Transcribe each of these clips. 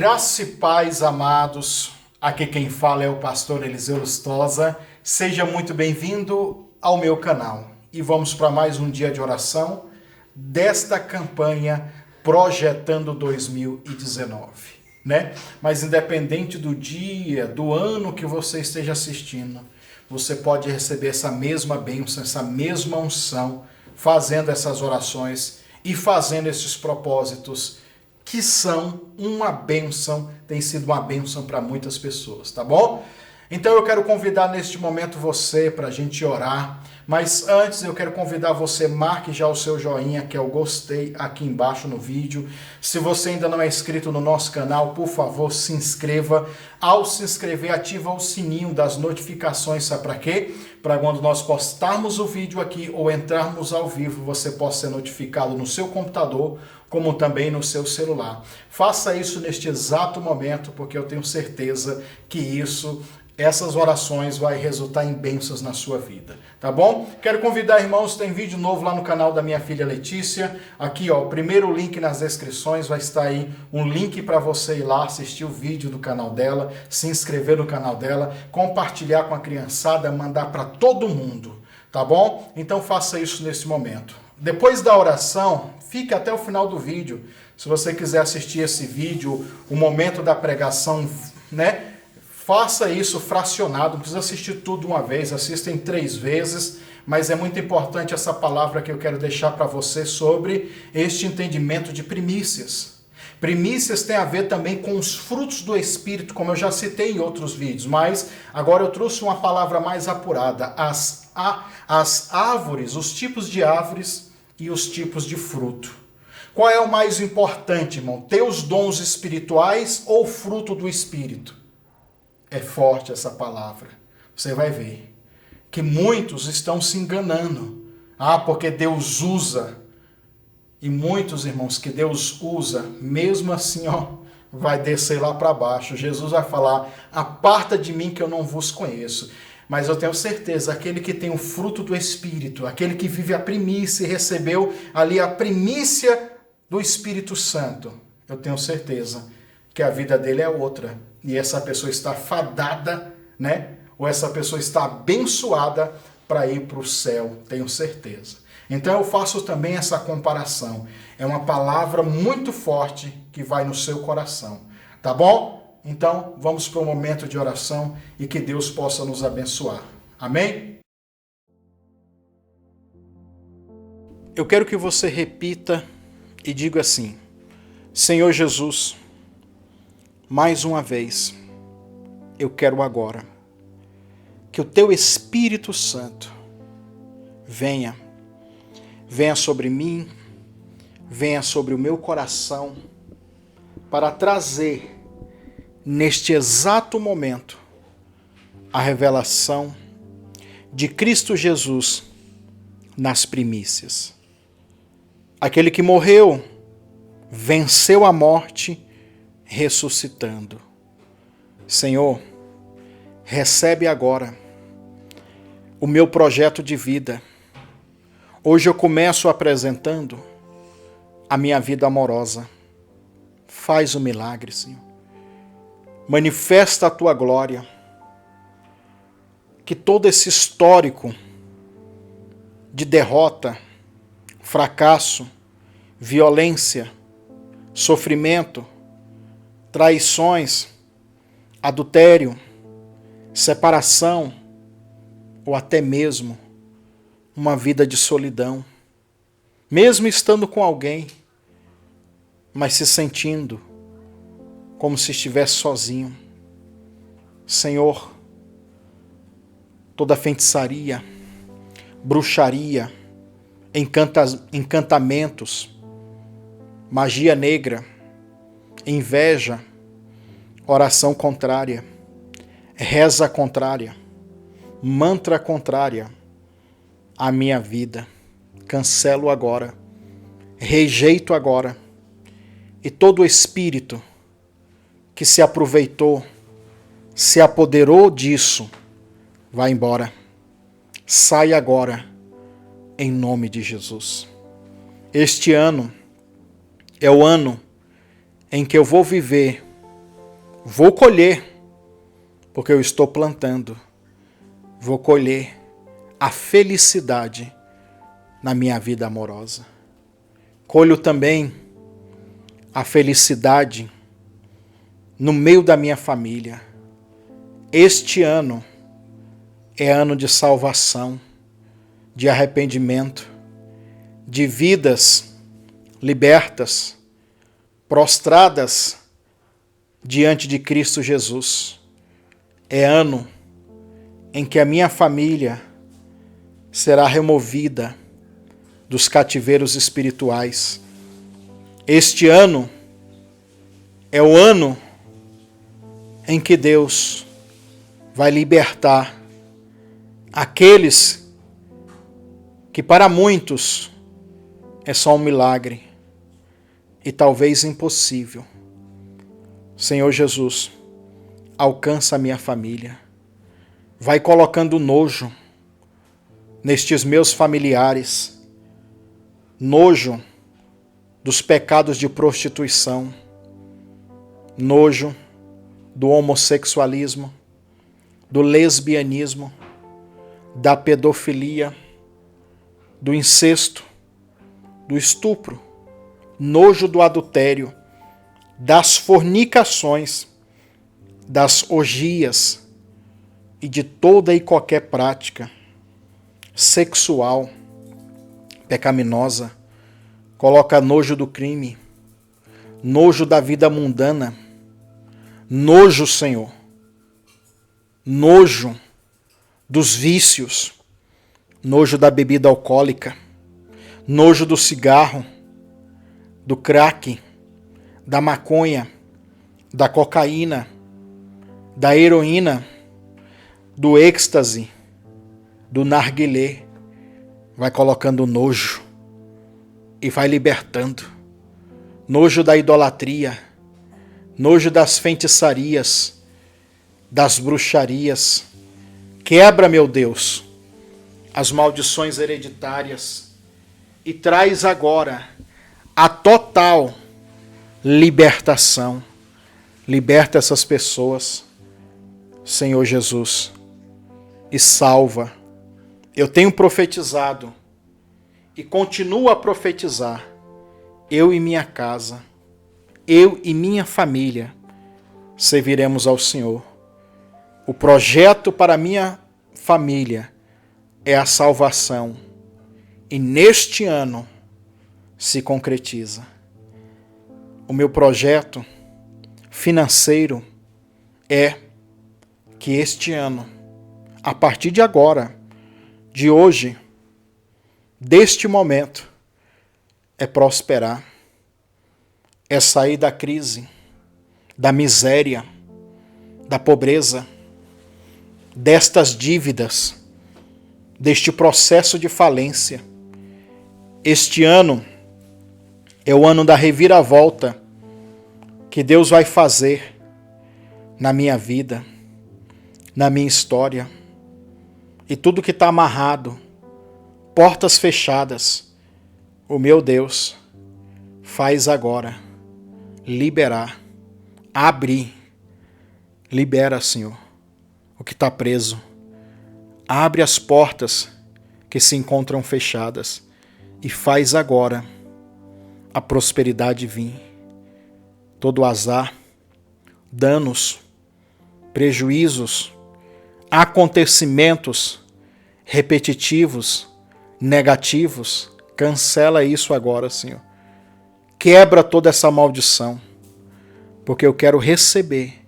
Graça e paz, amados. Aqui quem fala é o pastor Eliseu Lustosa. Seja muito bem-vindo ao meu canal. E vamos para mais um dia de oração desta campanha Projetando 2019, né? Mas independente do dia, do ano que você esteja assistindo, você pode receber essa mesma bênção, essa mesma unção, fazendo essas orações e fazendo esses propósitos que são uma bênção, tem sido uma bênção para muitas pessoas, tá bom? Então eu quero convidar neste momento você para a gente orar, mas antes eu quero convidar você, marque já o seu joinha, que é o gostei aqui embaixo no vídeo. Se você ainda não é inscrito no nosso canal, por favor, se inscreva. Ao se inscrever, ativa o sininho das notificações, sabe para quê? Para quando nós postarmos o vídeo aqui ou entrarmos ao vivo, você possa ser notificado no seu computador, como também no seu celular. Faça isso neste exato momento, porque eu tenho certeza que essas orações vai resultar em bênçãos na sua vida, tá bom? Quero convidar, irmãos, tem vídeo novo lá no canal da minha filha Letícia. Aqui, ó, o primeiro link nas descrições vai estar aí um link para você ir lá assistir o vídeo do canal dela, se inscrever no canal dela, compartilhar com a criançada, mandar para todo mundo, tá bom? Então faça isso nesse momento. Depois da oração, fique até o final do vídeo. Se você quiser assistir esse vídeo, o momento da pregação, né? Faça isso fracionado, não precisa assistir tudo uma vez, assista em 3 vezes, mas é muito importante essa palavra que eu quero deixar para você sobre este entendimento de primícias. Primícias tem a ver também com os frutos do Espírito, como eu já citei em outros vídeos, mas agora eu trouxe uma palavra mais apurada, as árvores, os tipos de árvores e os tipos de fruto. Qual é o mais importante, irmão? Ter os dons espirituais ou fruto do Espírito? É forte essa palavra. Você vai ver que muitos estão se enganando. Porque Deus usa. E muitos, irmãos, que Deus usa, mesmo assim, vai descer lá para baixo. Jesus vai falar: aparta de mim que eu não vos conheço. Mas eu tenho certeza, aquele que tem o fruto do Espírito, aquele que vive a primícia e recebeu ali a primícia do Espírito Santo, eu tenho certeza que a vida dele é outra. E essa pessoa está fadada, né? Ou essa pessoa está abençoada para ir para o céu, tenho certeza. Então eu faço também essa comparação. É uma palavra muito forte que vai no seu coração, tá bom? Então vamos para o momento de oração e que Deus possa nos abençoar. Amém? Eu quero que você repita e diga assim: Senhor Jesus, mais uma vez, eu quero agora que o Teu Espírito Santo venha sobre mim, venha sobre o meu coração, para trazer neste exato momento a revelação de Cristo Jesus nas primícias. Aquele que morreu, venceu a morte, ressuscitando. Senhor, recebe agora o meu projeto de vida. Hoje eu começo apresentando a minha vida amorosa. Faz o milagre, Senhor. Manifesta a Tua glória. Que todo esse histórico de derrota, fracasso, violência, sofrimento, traições, adultério, separação ou até mesmo uma vida de solidão, mesmo estando com alguém, mas se sentindo como se estivesse sozinho. Senhor, toda feitiçaria, bruxaria, encantamentos, magia negra, inveja, oração contrária, reza contrária, mantra contrária à minha vida, cancelo agora, rejeito agora, e todo o espírito que se aproveitou, se apoderou disso, vai embora, sai agora, em nome de Jesus. Este ano é o ano em que eu vou viver Vou colher, porque eu estou plantando. Vou colher a felicidade na minha vida amorosa. Colho também a felicidade no meio da minha família. Este ano é ano de salvação, de arrependimento, de vidas libertas, prostradas diante de Cristo Jesus. É ano em que a minha família será removida dos cativeiros espirituais. Este ano é o ano em que Deus vai libertar aqueles que para muitos é só um milagre e talvez impossível. Senhor Jesus, alcança a minha família. Vai colocando nojo nestes meus familiares, nojo dos pecados de prostituição, nojo do homossexualismo, do lesbianismo, da pedofilia, do incesto, do estupro, nojo do adultério, das fornicações, das orgias e de toda e qualquer prática sexual pecaminosa. Coloca nojo do crime, nojo da vida mundana, nojo, Senhor, nojo dos vícios, nojo da bebida alcoólica, nojo do cigarro, do crack, da maconha, da cocaína, da heroína, do êxtase, do narguilé. Vai colocando nojo e vai libertando. Nojo da idolatria, nojo das feitiçarias, das bruxarias. Quebra, meu Deus, as maldições hereditárias e traz agora a total libertação. Liberta essas pessoas, Senhor Jesus, e salva. Eu tenho profetizado e continuo a profetizar. Eu e minha casa, eu e minha família serviremos ao Senhor. O projeto para minha família é a salvação. E neste ano se concretiza. O meu projeto financeiro é que este ano, a partir de agora, de hoje, deste momento, é prosperar, é sair da crise, da miséria, da pobreza, destas dívidas, deste processo de falência. Este ano é o ano da reviravolta que Deus vai fazer na minha vida, na minha história. E tudo que está amarrado, portas fechadas, o meu Deus faz agora liberar, abrir. Libera, Senhor, o que está preso. Abre as portas que se encontram fechadas e faz agora a prosperidade vir. Todo azar, danos, prejuízos, acontecimentos repetitivos, negativos, cancela isso agora, Senhor. Quebra toda essa maldição, porque eu quero receber,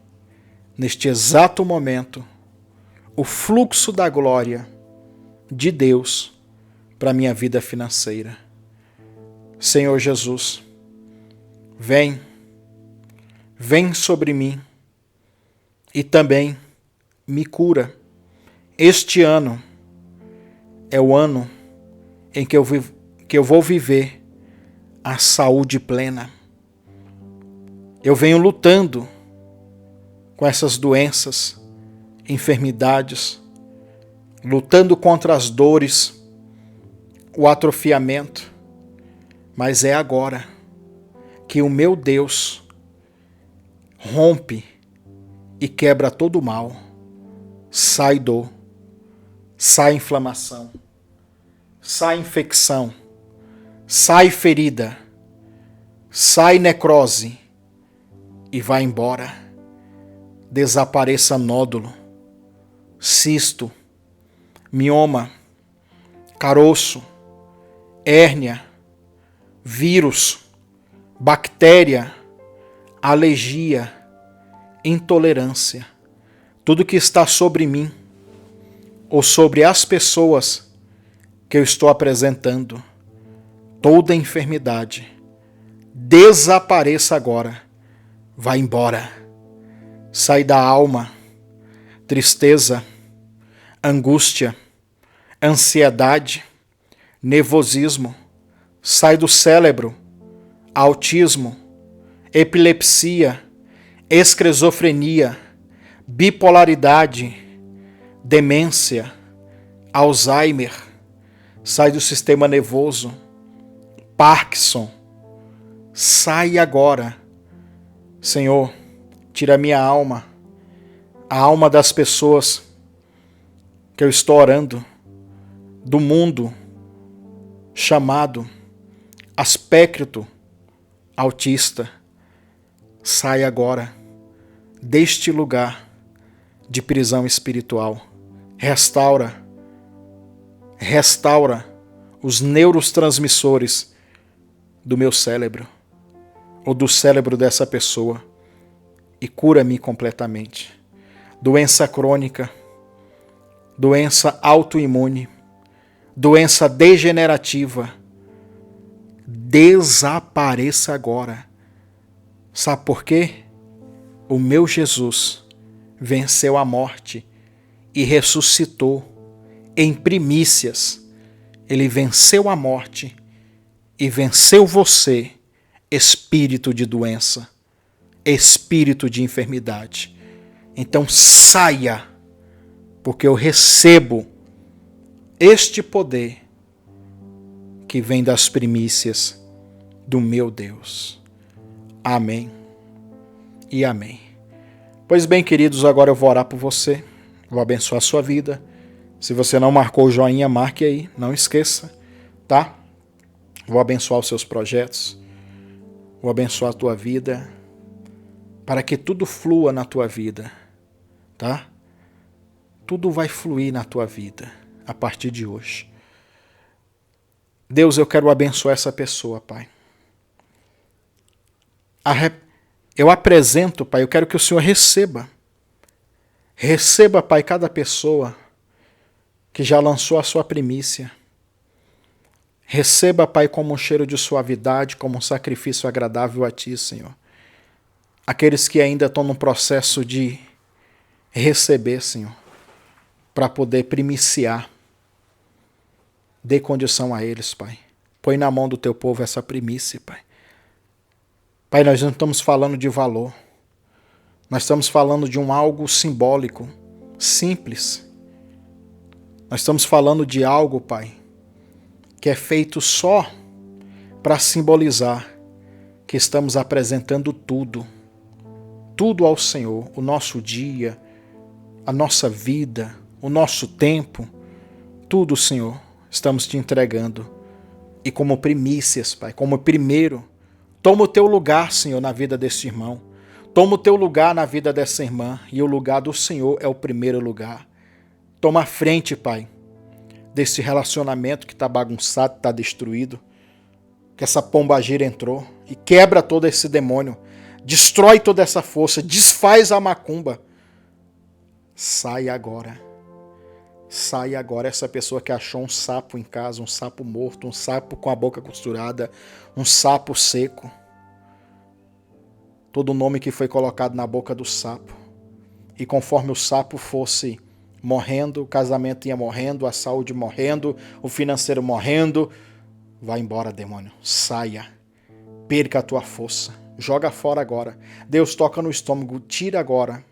neste exato momento, o fluxo da glória de Deus para a minha vida financeira. Senhor Jesus, vem sobre mim e também me cura. Este ano é o ano em que eu vou viver a saúde plena. Eu venho lutando com essas doenças, enfermidades, lutando contra as dores, o atrofiamento, mas é agora que o meu Deus rompe e quebra todo o mal. Sai dor, sai inflamação, sai infecção, sai ferida, sai necrose e vai embora. Desapareça nódulo, cisto, mioma, caroço, hérnia, vírus, bactéria, alergia, intolerância. Tudo que está sobre mim ou sobre as pessoas que eu estou apresentando, toda enfermidade, desapareça agora, vai embora. Sai da alma, tristeza, angústia, ansiedade, nervosismo. Sai do cérebro, autismo, epilepsia, esquizofrenia, bipolaridade, demência, Alzheimer. Sai do sistema nervoso, Parkinson. Sai agora. Senhor, tira minha alma, a alma das pessoas que eu estou orando, do mundo chamado aspecto autista. Sai agora deste lugar de prisão espiritual. Restaura os neurotransmissores do meu cérebro ou do cérebro dessa pessoa e cura-me completamente. Doença crônica, doença autoimune, doença degenerativa, desapareça agora. Sabe por quê? O meu Jesus venceu a morte e ressuscitou em primícias. Ele venceu a morte e venceu você, espírito de doença, espírito de enfermidade. Então saia, porque eu recebo este poder que vem das primícias do meu Deus. Amém e amém. Pois bem, queridos, agora eu vou orar por você, vou abençoar a sua vida. Se você não marcou o joinha, marque aí, não esqueça, tá? Vou abençoar os seus projetos, vou abençoar a tua vida, para que tudo flua na tua vida, tá? Tudo vai fluir na tua vida a partir de hoje. Deus, eu quero abençoar essa pessoa, Pai. Eu apresento, Pai, eu quero que o Senhor receba. Receba, Pai, cada pessoa que já lançou a sua primícia. Receba, Pai, como um cheiro de suavidade, como um sacrifício agradável a Ti, Senhor. Aqueles que ainda estão no processo de receber, Senhor, para poder primiciar. Dê condição a eles, Pai. Põe na mão do Teu povo essa primícia, Pai. Pai, nós não estamos falando de valor. Nós estamos falando de um algo simbólico, simples. Nós estamos falando de algo, Pai, que é feito só para simbolizar que estamos apresentando tudo ao Senhor, o nosso dia, a nossa vida, o nosso tempo, tudo, Senhor, estamos te entregando. E como primícias, Pai, como primeiro, toma o teu lugar, Senhor, na vida desse irmão. Toma o teu lugar na vida dessa irmã. E o lugar do Senhor é o primeiro lugar. Toma a frente, Pai, desse relacionamento que está bagunçado, está destruído. Que essa pombagira entrou e quebra todo esse demônio. Destrói toda essa força. Desfaz a macumba. Sai agora. Sai agora essa pessoa que achou um sapo em casa, um sapo morto, um sapo com a boca costurada, um sapo seco. Todo o nome que foi colocado na boca do sapo. E conforme o sapo fosse morrendo, o casamento ia morrendo, a saúde morrendo, o financeiro morrendo. Vai embora, demônio. Saia. Perca a tua força. Joga fora agora. Deus toca no estômago. Tira agora.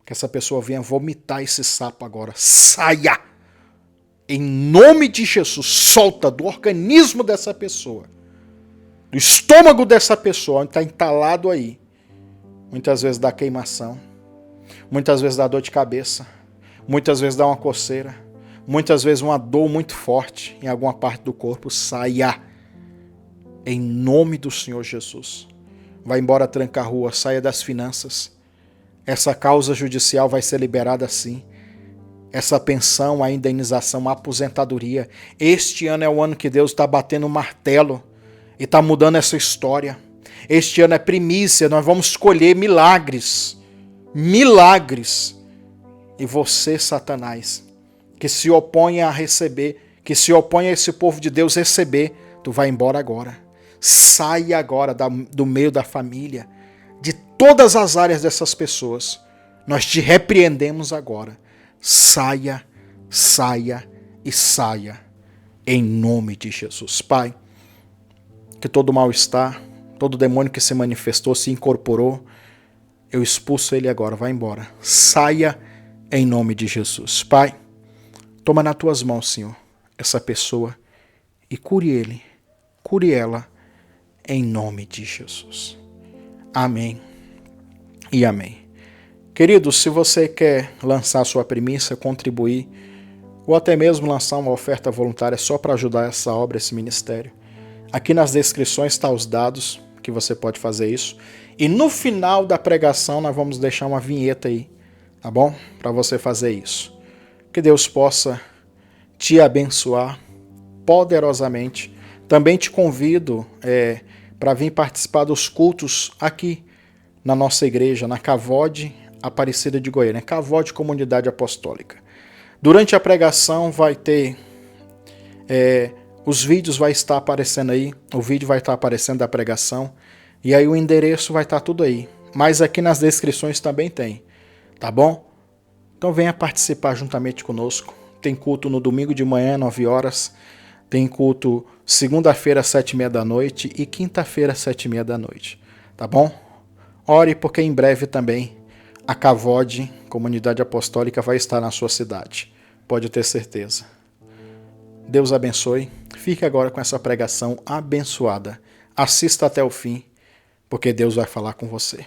Que essa pessoa venha vomitar esse sapo agora. Saia! Em nome de Jesus, solta do organismo dessa pessoa, do estômago dessa pessoa, onde está entalado aí, muitas vezes da queimação. Muitas vezes dá dor de cabeça, muitas vezes dá uma coceira, muitas vezes uma dor muito forte em alguma parte do corpo. Saia, em nome do Senhor Jesus. Vai embora, tranca a rua, saia das finanças. Essa causa judicial vai ser liberada sim. Essa pensão, a indenização, a aposentadoria. Este ano é o ano que Deus está batendo o martelo e está mudando essa história. Este ano é primícia, nós vamos escolher milagres. Milagres. E você, Satanás, que se opõe a receber, que se opõe a esse povo de Deus receber, tu vai embora agora. Saia agora do meio da família, de todas as áreas dessas pessoas. Nós te repreendemos agora. Saia, saia e saia, em nome de Jesus. Pai, que todo mal-estar, todo demônio que se manifestou, se incorporou, eu expulso ele agora, vai embora. Saia em nome de Jesus. Pai, toma nas tuas mãos, Senhor, essa pessoa e cure ele, cure ela, em nome de Jesus. Amém e amém. Queridos, se você quer lançar sua primícia, contribuir, ou até mesmo lançar uma oferta voluntária só para ajudar essa obra, esse ministério, aqui nas descrições estão os dados que você pode fazer isso. E no final da pregação nós vamos deixar uma vinheta aí, tá bom? Para você fazer isso. Que Deus possa te abençoar poderosamente. Também te convido para vir participar dos cultos aqui na nossa igreja, na Cavode Aparecida de Goiânia, Cavode Comunidade Apostólica. Durante a pregação vai ter, os vídeos vai estar aparecendo aí, o vídeo vai estar aparecendo da pregação, e aí o endereço vai estar tudo aí. Mas aqui nas descrições também tem, tá bom? Então venha participar juntamente conosco. Tem culto no domingo de manhã, 9 horas, tem culto segunda-feira, 7h30 da noite e quinta-feira, 7h30 da noite, tá bom? Ore, porque em breve também a Cavode, Comunidade Apostólica, vai estar na sua cidade. Pode ter certeza. Deus abençoe. Fique agora com essa pregação abençoada. Assista até o fim, porque Deus vai falar com você.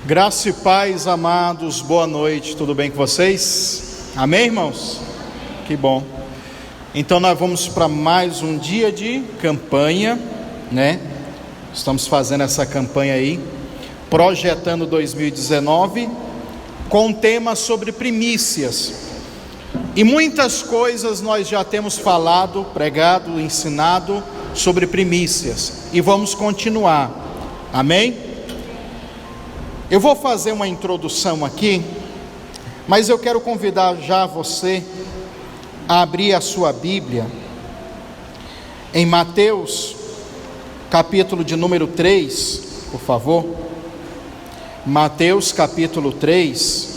Graça e paz, amados. Boa noite. Tudo bem com vocês? Amém, irmãos? Que bom. Então nós vamos para mais um dia de campanha, né? Estamos fazendo essa campanha aí, projetando 2019, com tema sobre primícias. E muitas coisas nós já temos falado, pregado, ensinado sobre primícias. E vamos continuar. Amém? Eu vou fazer uma introdução aqui, mas eu quero convidar já você a abrir a sua Bíblia em Mateus, capítulo de número 3, por favor. Mateus, capítulo 3.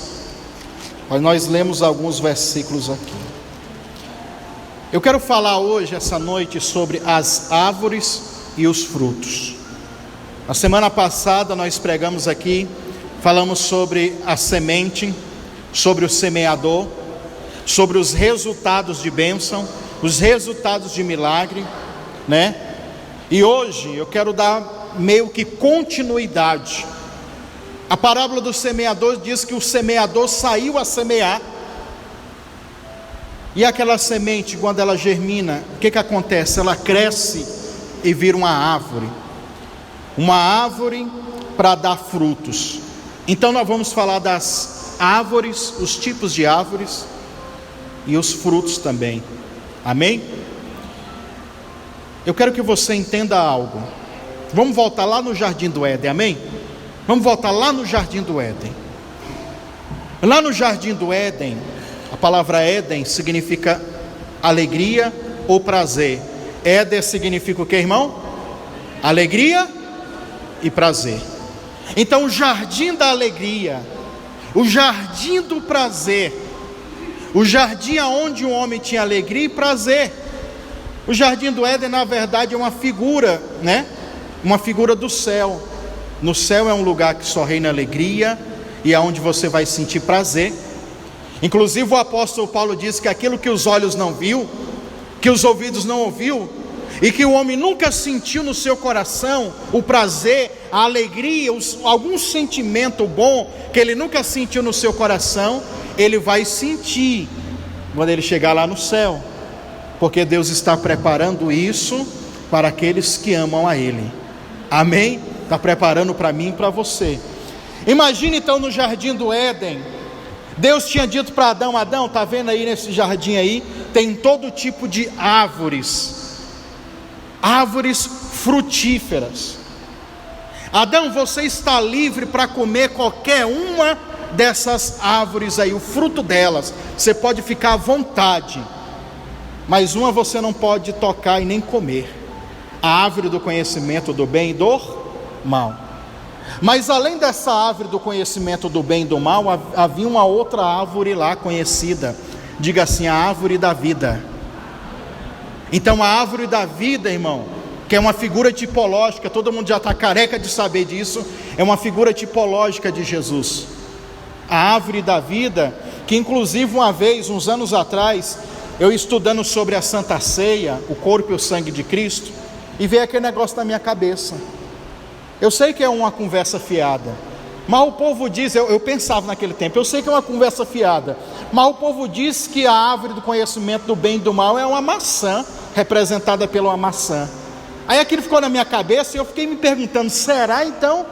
Nós lemos alguns versículos aqui. Eu quero falar hoje, essa noite, sobre as árvores e os frutos. Na semana passada nós pregamos aqui, falamos sobre a semente, sobre o semeador, sobre os resultados de bênção, os resultados de milagre, né? E hoje eu quero dar meio que continuidade. A parábola do semeador diz que o semeador saiu a semear, e aquela semente, quando ela germina, o que acontece? Ela cresce e vira uma árvore para dar frutos. Então nós vamos falar das árvores, os tipos de árvores e os frutos também. Amém? Eu quero que você entenda algo. Vamos voltar lá no Jardim do Éden, amém? Vamos voltar lá no Jardim do Éden. Lá no Jardim do Éden, a palavra Éden significa alegria ou prazer. Éden significa o que, irmão? Alegria e prazer. Então o jardim da alegria, o jardim do prazer, o jardim onde o homem tinha alegria e prazer. O Jardim do Éden, na verdade, é uma figura, né? Uma figura do céu. No céu é um lugar que só reina alegria e é onde você vai sentir prazer. Inclusive o apóstolo Paulo diz que aquilo que os olhos não viu, que os ouvidos não ouviu, e que o homem nunca sentiu no seu coração o prazer, a alegria, algum sentimento bom que ele nunca sentiu no seu coração, ele vai sentir quando ele chegar lá no céu, porque Deus está preparando isso para aqueles que amam a Ele. Amém? Está preparando para mim e para você. Imagine então no jardim do Éden, Deus tinha dito para Adão: Adão, está vendo aí nesse jardim aí, tem todo tipo de árvores frutíferas. Adão, você está livre para comer qualquer uma dessas árvores aí, o fruto delas, você pode ficar à vontade, mas uma você não pode tocar e nem comer, a árvore do conhecimento do bem e do mal. Mas além dessa árvore do conhecimento do bem e do mal, havia uma outra árvore lá conhecida, diga assim, a árvore da vida. Então a árvore da vida, irmão, que é uma figura tipológica, todo mundo já está careca de saber disso, é uma figura tipológica de Jesus. A árvore da vida, que inclusive uma vez, uns anos atrás, eu estudando sobre a Santa Ceia, o corpo e o sangue de Cristo, e veio aquele negócio na minha cabeça. Eu sei que é uma conversa fiada, mas o povo diz, eu pensava naquele tempo, eu sei que é uma conversa fiada, mas o povo diz que a árvore do conhecimento do bem e do mal é uma maçã, representada pela maçã. Aí aquilo ficou na minha cabeça e eu fiquei me perguntando, será então?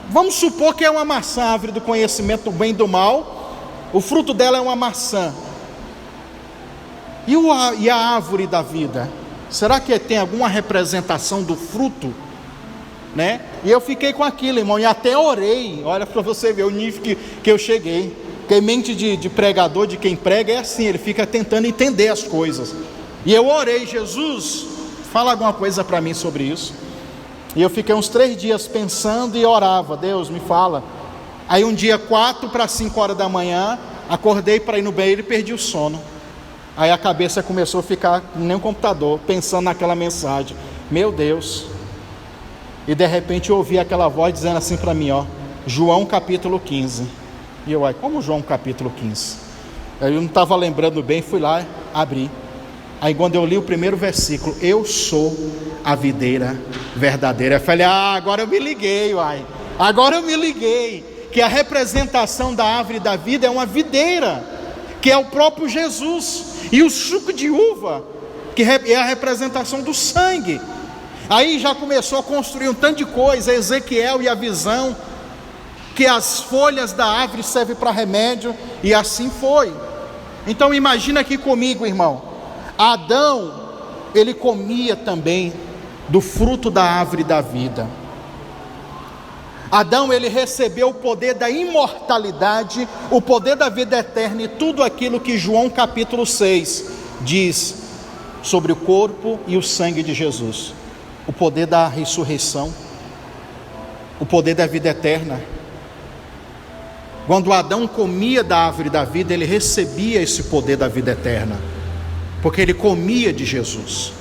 Vamos supor que é uma maçã, a árvore do conhecimento do bem e do mal, o fruto dela é uma maçã. E a árvore da vida? Será que tem alguma representação do fruto? Né? E eu fiquei com aquilo, irmão, e até orei. Olha para você ver o nível que eu cheguei. Porque a mente de pregador, de quem prega, é assim, ele fica tentando entender as coisas. E eu orei: Jesus, fala alguma coisa para mim sobre isso. E eu fiquei uns 3 dias pensando e orava: Deus, me fala. Aí um dia, 4 para 5 horas da manhã, acordei para ir no banheiro e perdi o sono. Aí a cabeça começou a ficar nem um computador, pensando naquela mensagem. Meu Deus. E de repente eu ouvi aquela voz dizendo assim para mim, ó, João capítulo 15. E eu, como João capítulo 15? Aí eu não estava lembrando bem, fui lá, abri. Aí quando eu li o primeiro versículo, eu sou a videira verdadeira, eu falei: agora eu me liguei, agora eu me liguei, que a representação da árvore da vida é uma videira, que é o próprio Jesus, e o suco de uva, que é a representação do sangue. Aí já começou a construir um tanto de coisa, Ezequiel e a visão, que as folhas da árvore servem para remédio, e assim foi. Então imagina aqui comigo, irmão, Adão, ele comia também do fruto da árvore da vida. Adão, ele recebeu o poder da imortalidade, o poder da vida eterna e tudo aquilo que João capítulo 6 diz sobre o corpo e o sangue de Jesus. O poder da ressurreição, o poder da vida eterna. Quando Adão comia da árvore da vida, ele recebia esse poder da vida eterna, porque ele comia de Jesus.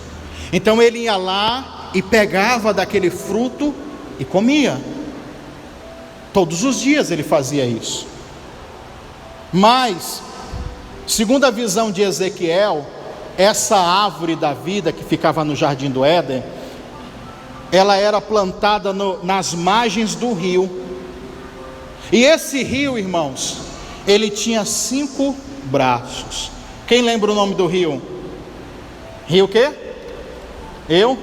Então ele ia lá e pegava daquele fruto e comia. Todos os dias ele fazia isso. Mas, segundo a visão de Ezequiel, essa árvore da vida que ficava no jardim do Éden, ela era plantada nas margens do rio. E esse rio, irmãos, ele tinha 5 braços. Quem lembra o nome do rio? Rio o quê? Eu?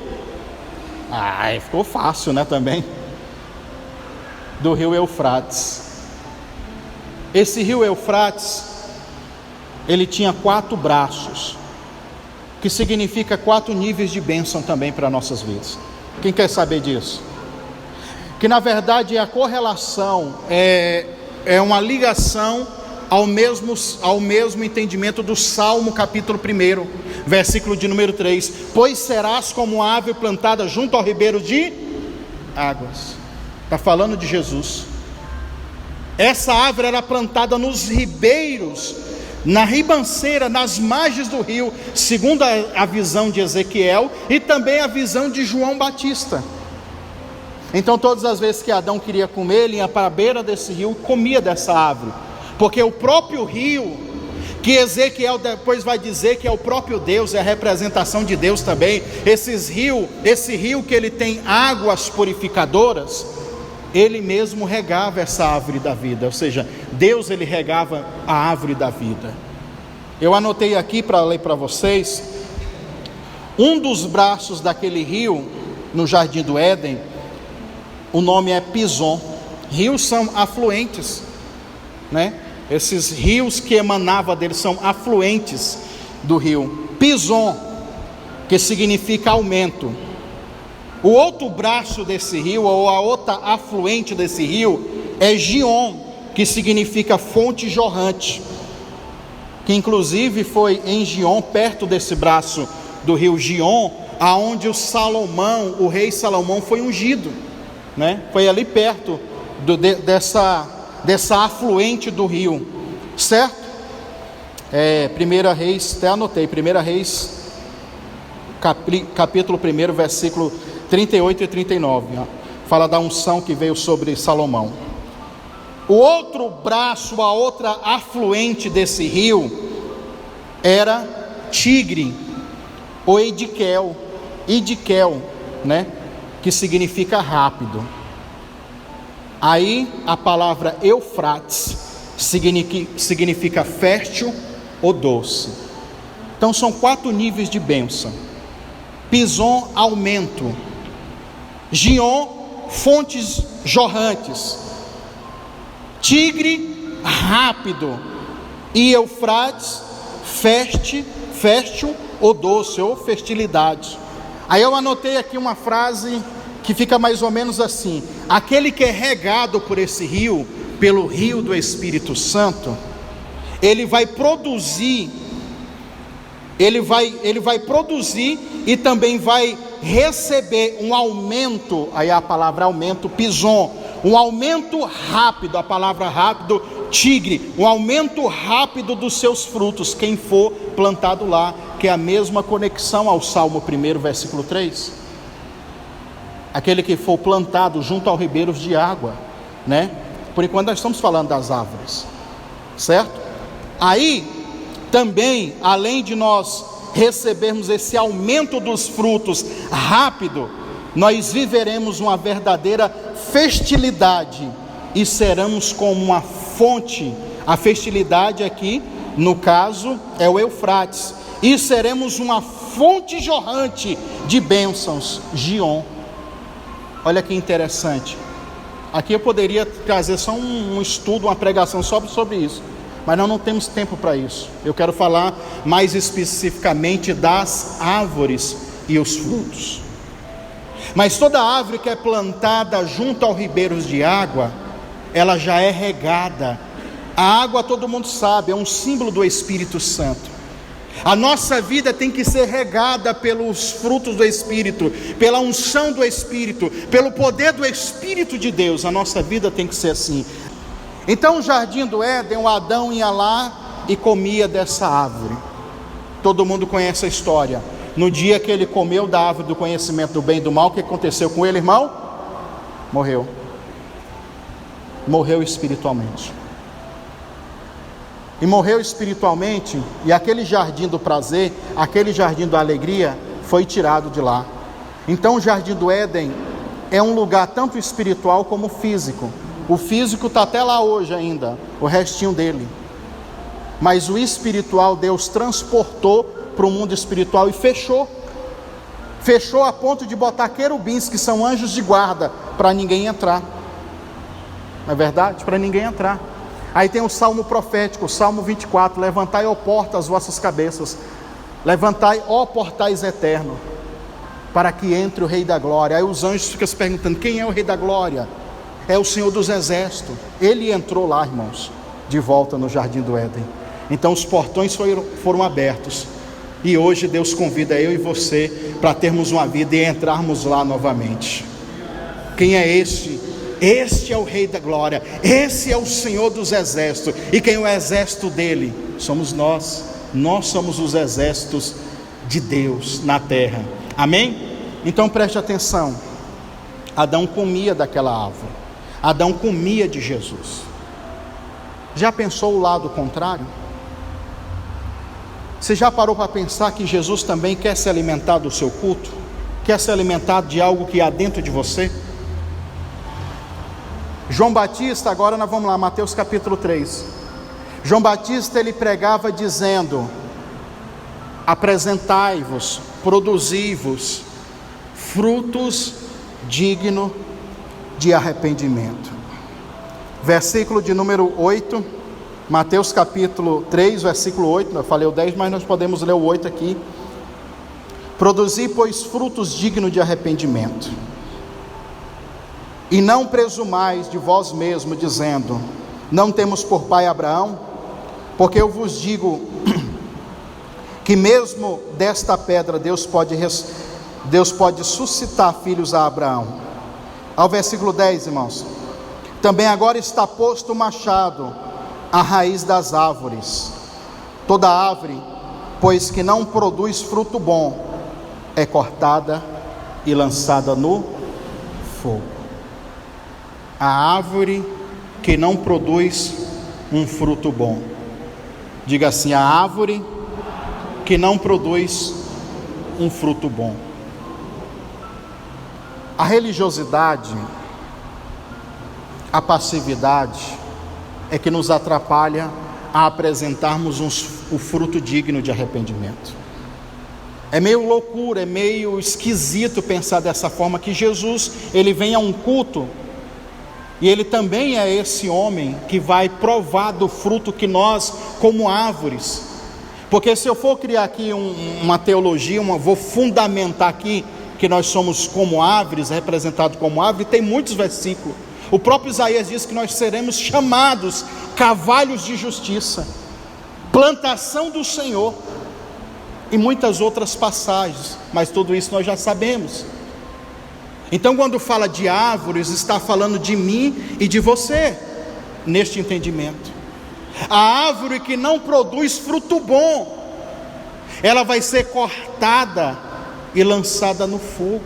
Ficou fácil, né, também. Do rio Eufrates. Esse rio Eufrates, ele tinha 4 braços, que significa 4 níveis de bênção também para nossas vidas. Quem quer saber disso? Que na verdade a correlação é uma ligação ao mesmo entendimento do Salmo capítulo 1, versículo de número 3: pois serás como ave plantada junto ao ribeiro de águas. Está falando de Jesus. Essa árvore era plantada nos ribeiros, na ribanceira, nas margens do rio, segundo a visão de Ezequiel e também a visão de João Batista. Então todas as vezes que Adão queria comer, ele ia para a beira desse rio e comia dessa árvore, porque o próprio rio que Ezequiel depois vai dizer que é o próprio Deus, é a representação de Deus também. Esse rio que ele tem águas purificadoras, ele mesmo regava essa árvore da vida, ou seja, Deus ele regava a árvore da vida. Eu anotei aqui para ler para vocês, um dos braços daquele rio, no Jardim do Éden, o nome é Pison. Rios são afluentes, né? Esses rios que emanavam dele são afluentes do rio. Pison, que significa aumento. O outro braço desse rio, ou a outra afluente desse rio, é Gion, que significa fonte jorrante, que inclusive foi em Gion, perto desse braço do rio Gion, aonde o rei Salomão foi ungido, né? Foi ali perto dessa afluente do rio, certo? 1 Reis, até anotei, 1 Reis, capítulo 1, versículo 38 e 39, ó, fala da unção que veio sobre Salomão. O outro braço, a outra afluente desse rio, era Tigre, ou Idiquel, né? Que significa rápido. Aí a palavra Eufrates significa fértil ou doce. Então são 4 níveis de bênção. Pison, aumento. Gion, fontes jorrantes. Tigre, rápido. E Eufrates, fértil ou doce, ou fertilidade. Aí eu anotei aqui uma frase que fica mais ou menos assim: aquele que é regado por esse rio, pelo rio do Espírito Santo, ele vai produzir e também vai receber um aumento. Aí a palavra aumento, Pison, um aumento rápido, a palavra rápido, Tigre, um aumento rápido dos seus frutos, quem for plantado lá, que é a mesma conexão ao Salmo 1, versículo 3. Aquele que for plantado junto aos ribeiros de água, né? Por enquanto nós estamos falando das árvores, certo? Aí também, além de nós recebermos esse aumento dos frutos rápido, nós viveremos uma verdadeira fertilidade e seremos como uma fonte. A fertilidade aqui, no caso, é o Eufrates, e seremos uma fonte jorrante de bênçãos, Gion. Olha que interessante. Aqui eu poderia trazer só um estudo, uma pregação sobre isso, mas nós não temos tempo para isso. Eu quero falar mais especificamente das árvores e os frutos. Mas toda árvore que é plantada junto aos ribeiros de água, ela já é regada. A água, todo mundo sabe, é um símbolo do Espírito Santo. A nossa vida tem que ser regada pelos frutos do Espírito, pela unção do Espírito, pelo poder do Espírito de Deus. A nossa vida tem que ser assim. Então, o Jardim do Éden, o Adão ia lá e comia dessa árvore. Todo mundo conhece a história. No dia que ele comeu da árvore do conhecimento do bem e do mal, o que aconteceu com ele, irmão? Morreu. Morreu espiritualmente. E morreu espiritualmente, e aquele jardim do prazer, aquele jardim da alegria, foi tirado de lá. Então o Jardim do Éden é um lugar tanto espiritual como físico. O físico está até lá hoje ainda, o restinho dele. Mas o espiritual, Deus transportou para o mundo espiritual e fechou. Fechou a ponto de botar querubins, que são anjos de guarda, para ninguém entrar. Não é verdade? Para ninguém entrar. Aí tem o salmo profético, o Salmo 24, levantai, ó portas, as vossas cabeças, levantai, ó portais eternos, para que entre o Rei da Glória. Aí os anjos ficam se perguntando, quem é o Rei da Glória? É o Senhor dos Exércitos. Ele entrou lá, irmãos, de volta no Jardim do Éden. Então os portões foram abertos, e hoje Deus convida eu e você, para termos uma vida e entrarmos lá novamente. Quem é este? Este é o Rei da Glória, esse é o Senhor dos Exércitos. E quem é o exército dele? Somos nós. Nós somos os exércitos de Deus na terra. Amém? Então preste atenção. Adão comia daquela árvore. Adão comia de Jesus. Já pensou o lado contrário? Você já parou para pensar que Jesus também quer se alimentar do seu culto? Quer se alimentar de algo que há dentro de você? João Batista, agora nós vamos lá, Mateus capítulo 3. João Batista, ele pregava dizendo: apresentai-vos, produzi-vos frutos dignos de arrependimento. Versículo de número 8, Mateus capítulo 3, versículo 8, eu falei o 10, mas nós podemos ler o 8 aqui. Produzi, pois, frutos dignos de arrependimento, e não presumais de vós mesmos, dizendo: não temos por pai Abraão, porque eu vos digo que mesmo desta pedra Deus pode suscitar filhos a Abraão. Ao versículo 10, irmãos: também agora está posto o machado à raiz das árvores. Toda árvore, pois que não produz fruto bom, é cortada e lançada no fogo. A árvore que não produz um fruto bom. Diga assim: a árvore que não produz um fruto bom. A religiosidade, a passividade é que nos atrapalha a apresentarmos o fruto digno de arrependimento. É meio loucura, é meio esquisito pensar dessa forma, que Jesus, ele vem a um culto, e ele também é esse homem que vai provar do fruto que nós, como árvores, porque se eu for criar aqui uma teologia, vou fundamentar aqui que nós somos como árvores, representados como árvore, tem muitos versículos. O próprio Isaías diz que nós seremos chamados carvalhos de justiça, plantação do Senhor, e muitas outras passagens, mas tudo isso nós já sabemos. Então, quando fala de árvores, está falando de mim e de você, neste entendimento. A árvore que não produz fruto bom, ela vai ser cortada e lançada no fogo.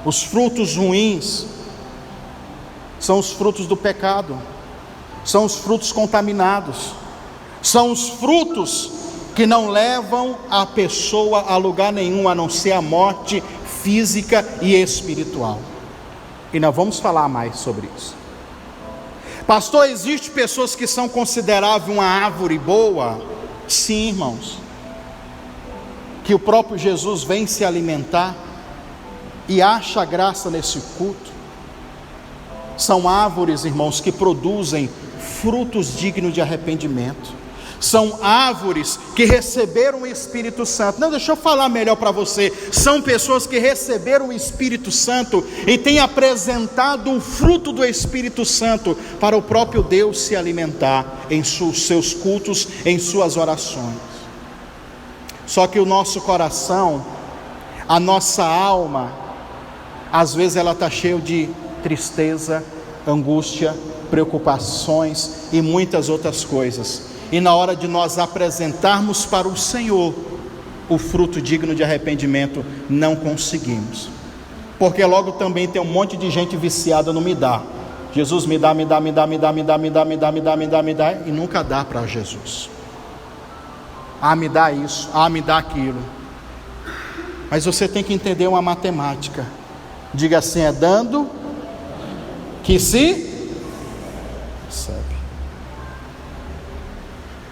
Os frutos ruins são os frutos do pecado, são os frutos contaminados, são os frutos que não levam a pessoa a lugar nenhum, a não ser a morte física e espiritual. E nós vamos falar mais sobre isso. Pastor, existem pessoas que são consideradas uma árvore boa? Sim, irmãos, que o próprio Jesus vem se alimentar e acha graça nesse culto. São árvores, irmãos, que produzem frutos dignos de arrependimento. São árvores que receberam o Espírito Santo. Não, deixa eu falar melhor para você. São pessoas que receberam o Espírito Santo e têm apresentado o fruto do Espírito Santo para o próprio Deus se alimentar em seus cultos, em suas orações. Só que o nosso coração, a nossa alma, às vezes ela está cheia de tristeza, angústia, preocupações e muitas outras coisas. E na hora de nós apresentarmos para o Senhor o fruto digno de arrependimento, não conseguimos. Porque logo também tem um monte de gente viciada no me dá. Jesus me dá, me dá, me dá, me dá, me dá, me dá, me dá, me dá, me dá, me dá, e nunca dá para Jesus. Ah, me dá isso, ah, me dá aquilo. Mas você tem que entender uma matemática. Diga assim: é dando que se recebe.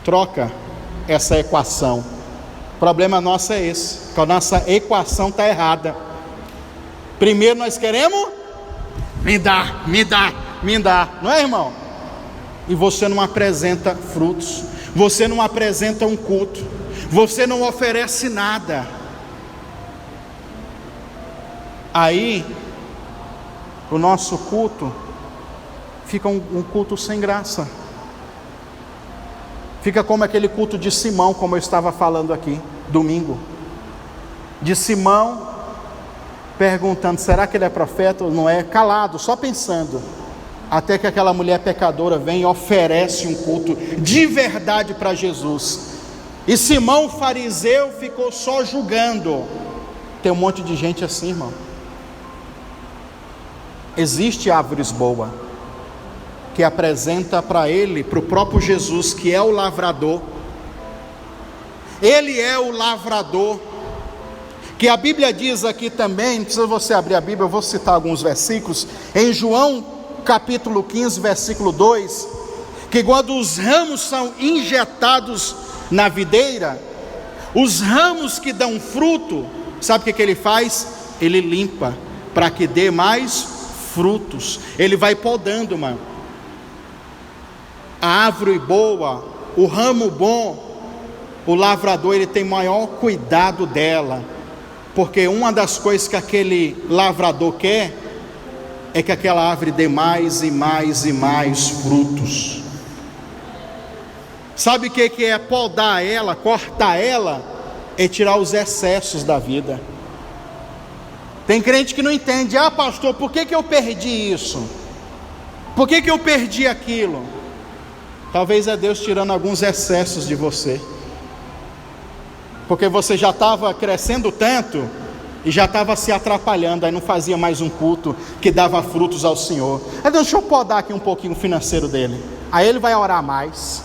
Troca essa equação. O problema nosso é esse, que a nossa equação está errada. Primeiro nós queremos me dá, me dá, me dá, não é, irmão? E você não apresenta frutos, você não apresenta um culto, você não oferece nada. Aí o nosso culto fica um culto sem graça. Fica como aquele culto de Simão, como eu estava falando aqui domingo, de Simão perguntando: será que ele é profeta ou não é? Calado, só pensando, até que aquela mulher pecadora vem e oferece um culto de verdade para Jesus. E Simão, o fariseu, ficou só julgando. Tem um monte de gente assim, irmão. Existe árvores boas, que apresenta para ele, para o próprio Jesus, que é o lavrador, Ele é o lavrador, que a Bíblia diz aqui também, não precisa você abrir a Bíblia, eu vou citar alguns versículos, em João capítulo 15, versículo 2, que quando os ramos são injetados na videira, os ramos que dão fruto, sabe o que ele faz? Ele limpa, para que dê mais frutos, ele vai podando, mano. A árvore boa, o ramo bom, o lavrador, ele tem maior cuidado dela, porque uma das coisas que aquele lavrador quer, é que aquela árvore dê mais e mais e mais frutos. Sabe o que é podar ela, cortar ela? É tirar os excessos da vida. Tem crente que não entende, pastor, por que eu perdi isso? Por que eu perdi aquilo? Talvez é Deus tirando alguns excessos de você, porque você já estava crescendo tanto, e já estava se atrapalhando, aí não fazia mais um culto que dava frutos ao Senhor. Aí deixa eu podar aqui um pouquinho o financeiro dele, aí ele vai orar mais,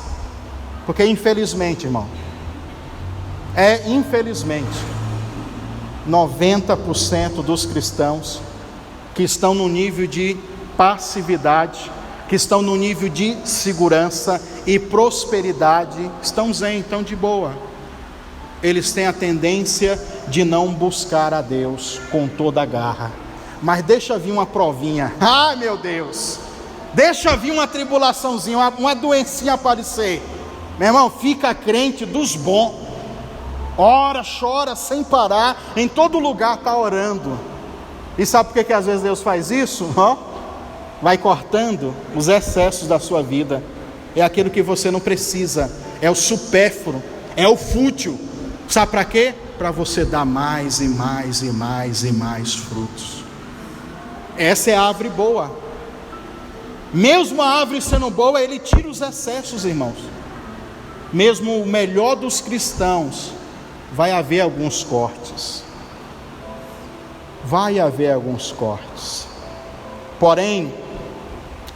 porque infelizmente, irmão, infelizmente, 90% dos cristãos que estão no nível de passividade, que estão no nível de segurança e prosperidade, estão zen, estão de boa. Eles têm a tendência de não buscar a Deus com toda a garra. Mas deixa vir uma provinha, meu Deus, deixa vir uma tribulaçãozinha, uma doencinha aparecer, meu irmão, fica crente dos bons, ora, chora sem parar, em todo lugar está orando. E sabe por que às vezes Deus faz isso? Vai cortando os excessos da sua vida, é aquilo que você não precisa, é o supérfluo, é o fútil. Sabe para quê? Para você dar mais e mais e mais e mais frutos. Essa é a árvore boa. Mesmo a árvore sendo boa, ele tira os excessos, irmãos. Mesmo o melhor dos cristãos, vai haver alguns cortes. Vai haver alguns cortes. Porém,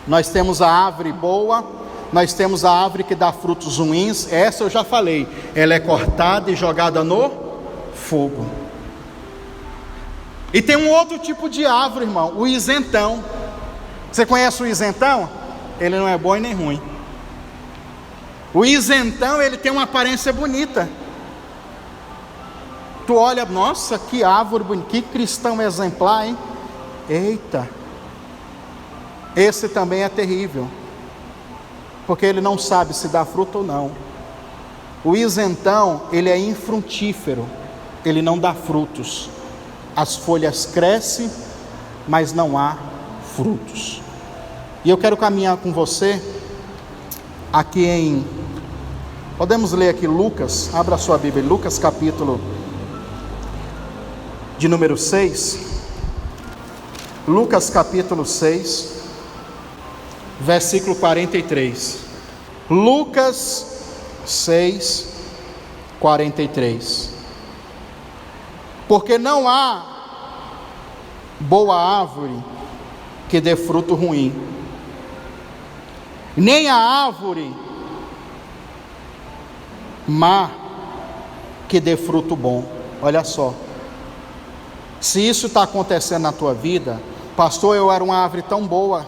nós temos a árvore boa, nós temos a árvore que dá frutos ruins. Essa eu já falei, ela é cortada e jogada no fogo. E tem um outro tipo de árvore, irmão, o isentão. Você conhece o isentão? Ele não é bom e nem ruim. O isentão, ele tem uma aparência bonita. Tu olha, nossa, que árvore bonita, que cristão exemplar, hein? Eita, esse também é terrível, porque ele não sabe se dá fruto ou não. O isentão, ele é infrutífero, ele não dá frutos. As folhas crescem, mas não há frutos. E eu quero caminhar com você aqui podemos ler aqui Lucas, abra a sua Bíblia, Lucas capítulo de número 6. Lucas capítulo 6, versículo 43. Lucas 6, 43. Porque não há boa árvore que dê fruto ruim, nem a árvore má que dê fruto bom. Olha só, se isso está acontecendo na tua vida, pastor, eu era uma árvore tão boa,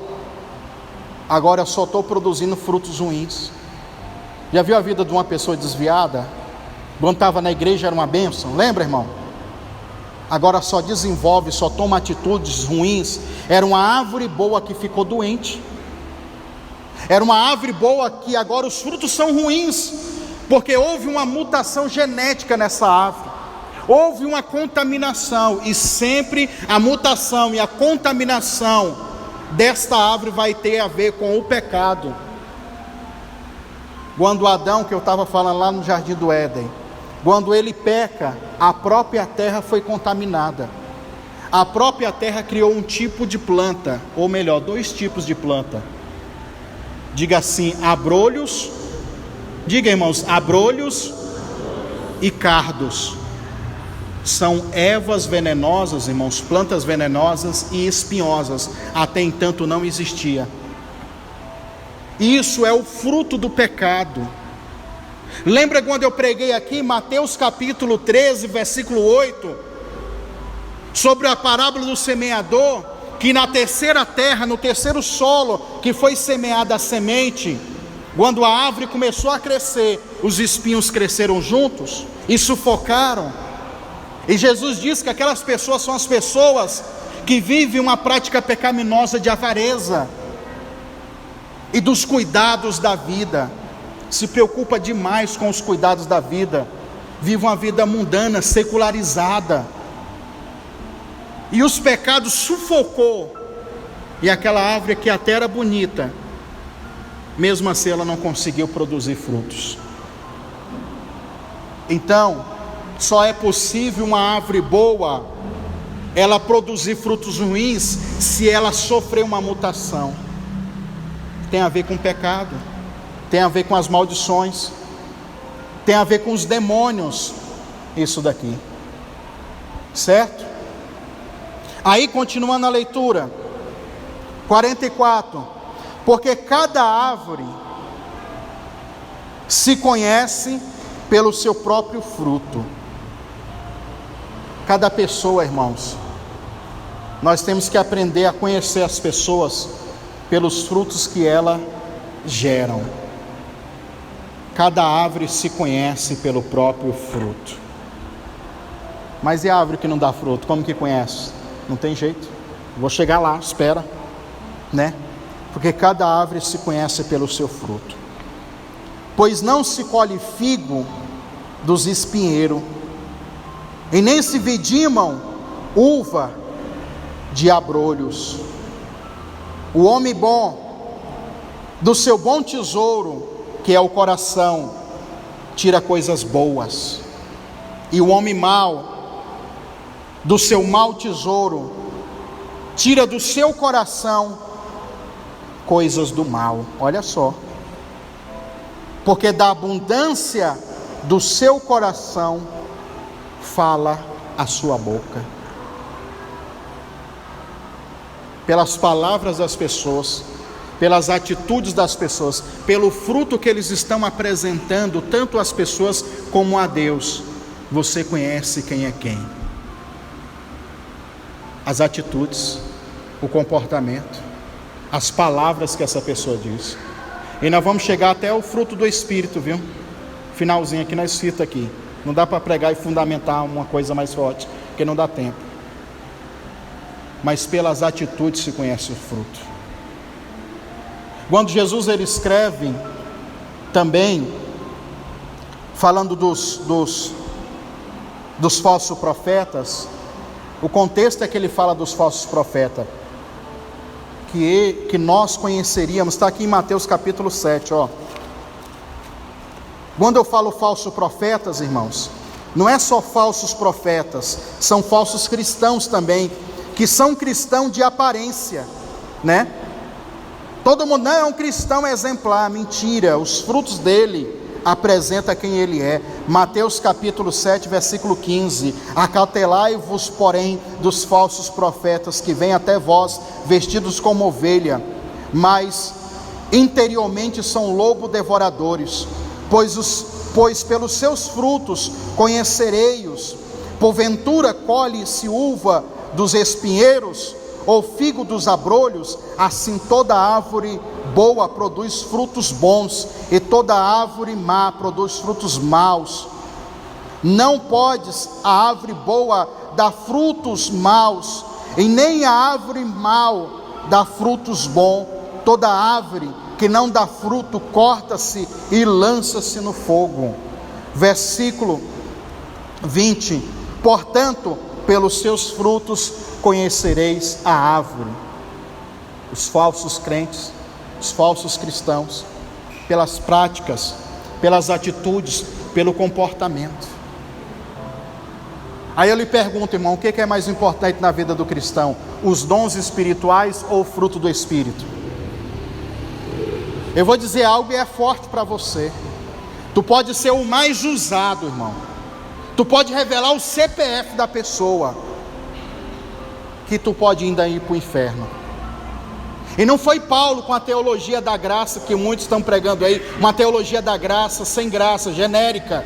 agora eu só estou produzindo frutos ruins. Já viu a vida de uma pessoa desviada? Quando estava na igreja era uma bênção, lembra, irmão? Agora só desenvolve, só toma atitudes ruins. Era uma árvore boa que ficou doente. Era uma árvore boa que agora os frutos são ruins, porque houve uma mutação genética nessa árvore. Houve uma contaminação, e sempre a mutação e a contaminação desta árvore vai ter a ver com o pecado. Quando Adão, que eu estava falando lá no Jardim do Éden, quando ele peca, a própria terra foi contaminada. A própria terra criou um tipo de planta, ou melhor, dois tipos de planta. Diga assim, abrolhos, diga, irmãos, abrolhos e cardos. São ervas venenosas, irmãos, plantas venenosas e espinhosas. Até então não existia. Isso é o fruto do pecado. Lembra quando eu preguei aqui, Mateus capítulo 13, versículo 8, sobre a parábola do semeador, que na terceira terra, no terceiro solo, que foi semeada a semente, quando a árvore começou a crescer, os espinhos cresceram juntos e sufocaram. E Jesus diz que aquelas pessoas são as pessoas que vivem uma prática pecaminosa de avareza e dos cuidados da vida, se preocupa demais com os cuidados da vida, vive uma vida mundana, secularizada, e os pecados sufocou, e aquela árvore que até era bonita, mesmo assim ela não conseguiu produzir frutos. Então, só é possível uma árvore boa, ela produzir frutos ruins, se ela sofrer uma mutação. Tem a ver com o pecado, tem a ver com as maldições, tem a ver com os demônios, isso daqui, certo? Aí continuando a leitura, 44, porque cada árvore se conhece pelo seu próprio fruto. Cada pessoa, irmãos, nós temos que aprender a conhecer as pessoas pelos frutos que elas geram. Cada árvore se conhece pelo próprio fruto. Mas e a árvore que não dá fruto, como que conhece? Não tem jeito, vou chegar lá, espera, né? Porque cada árvore se conhece pelo seu fruto. Pois não se colhe figo dos espinheiros, e nem se vidimam uva de abrolhos. O homem bom, do seu bom tesouro, que é o coração, tira coisas boas, e o homem mau, do seu mau tesouro, tira do seu coração coisas do mal. Olha só, porque da abundância do seu coração fala a sua boca. Pelas palavras das pessoas, pelas atitudes das pessoas, pelo fruto que eles estão apresentando, tanto às pessoas como a Deus, você conhece quem é quem. As atitudes, o comportamento, as palavras que essa pessoa diz. E nós vamos chegar até o fruto do Espírito, viu? Finalzinho aqui, nós cita aqui. Não dá para pregar e fundamentar uma coisa mais forte, porque não dá tempo. Mas pelas atitudes se conhece o fruto. Quando Jesus ele escreve também, falando dos falsos profetas, o contexto é que ele fala dos falsos profetas, que nós conheceríamos, está aqui em Mateus capítulo 7, ó. Quando eu falo falsos profetas, irmãos, não é só falsos profetas, são falsos cristãos também, que são cristãos de aparência, né? Todo mundo, não, é um cristão exemplar, mentira, os frutos dele apresenta quem ele é. Mateus capítulo 7, versículo 15, acautelai-vos, porém, dos falsos profetas que vêm até vós, vestidos como ovelha, mas interiormente são lobo devoradores, pois pelos seus frutos conhecereis-os. Porventura colhe-se uva dos espinheiros, ou figo dos abrolhos? Assim toda árvore boa produz frutos bons, e toda árvore má produz frutos maus. Não podes a árvore boa dar frutos maus, e nem a árvore mau dar frutos bons. Toda árvore que não dá fruto corta-se e lança-se no fogo. Versículo 20, portanto, pelos seus frutos conhecereis a árvore. Os falsos crentes, os falsos cristãos, pelas práticas, pelas atitudes, pelo comportamento. Aí eu lhe pergunto, irmão, o que é mais importante na vida do cristão? Os dons espirituais ou o fruto do Espírito? Eu vou dizer algo e é forte para você. Tu pode ser o mais usado, irmão. Tu pode revelar o CPF da pessoa, que tu pode ainda ir para o inferno. E não foi Paulo com a teologia da graça que muitos estão pregando aí, uma teologia da graça sem graça, genérica,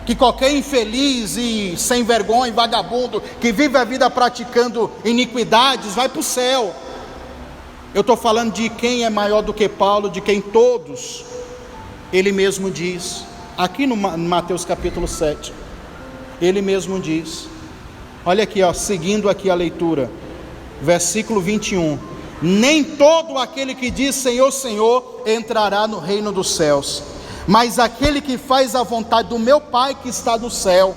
que qualquer infeliz e sem vergonha, vagabundo, que vive a vida praticando iniquidades, vai para o céu. Eu estou falando de quem é maior do que Paulo, de quem todos, ele mesmo diz, aqui no Mateus capítulo 7, ele mesmo diz, olha aqui, ó, seguindo aqui a leitura, versículo 21, nem todo aquele que diz Senhor, Senhor, entrará no reino dos céus, mas aquele que faz a vontade do meu Pai que está no céu.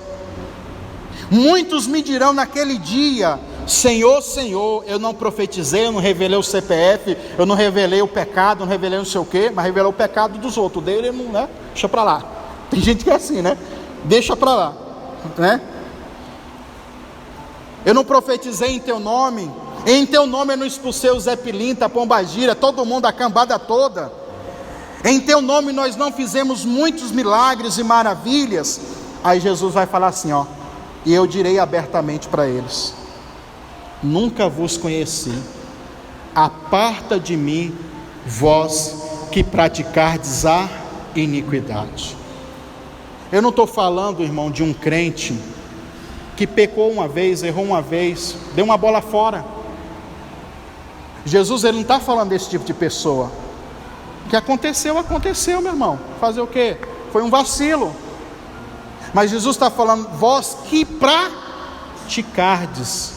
Muitos me dirão naquele dia, Senhor, Senhor, eu não profetizei, eu não revelei o CPF, eu não revelei o pecado, não revelei não sei o que, mas revelei o pecado dos outros, o dele não, né? Deixa para lá. Tem gente que é assim, né? Deixa para lá, né? Eu não profetizei em teu nome, em teu nome eu não expulsei o Zé Pilinta, a Pombagira, todo mundo, a cambada toda. Em teu nome nós não fizemos muitos milagres e maravilhas. Aí Jesus vai falar assim, ó, e eu direi abertamente para eles, nunca vos conheci, aparta de mim, vós que praticardes a iniquidade. Eu não estou falando, irmão, de um crente que pecou uma vez, errou uma vez, deu uma bola fora. Jesus, ele não está falando desse tipo de pessoa. O que aconteceu, aconteceu, meu irmão. Fazer o quê? Foi um vacilo. Mas Jesus está falando, vós que praticardes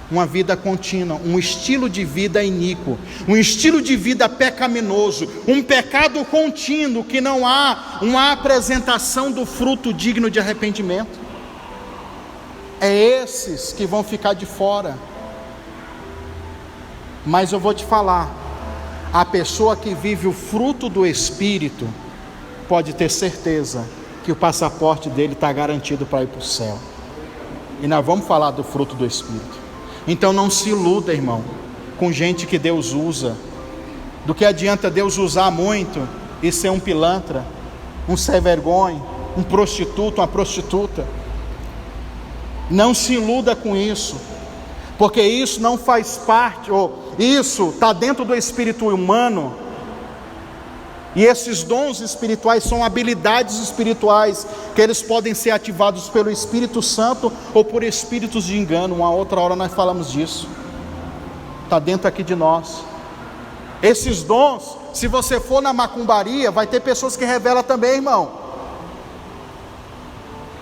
uma vida contínua, um estilo de vida iníquo, um estilo de vida pecaminoso, um pecado contínuo, que não há uma apresentação do fruto digno de arrependimento. É esses que vão ficar de fora. Mas eu vou te falar, a pessoa que vive o fruto do Espírito, pode ter certeza que o passaporte dele está garantido para ir para o céu. E nós vamos falar do fruto do Espírito. Então não se iluda, irmão, com gente que Deus usa. Do que adianta Deus usar muito e ser um pilantra, um sem vergonha, um prostituto, uma prostituta. Não se iluda com isso, porque isso não faz parte, ou isso está dentro do espírito humano. E esses dons espirituais são habilidades espirituais, que eles podem ser ativados pelo Espírito Santo ou por espíritos de engano. Uma outra hora nós falamos disso. Está dentro aqui de nós. Esses dons, se você for na macumbaria, vai ter pessoas que revelam também, irmão.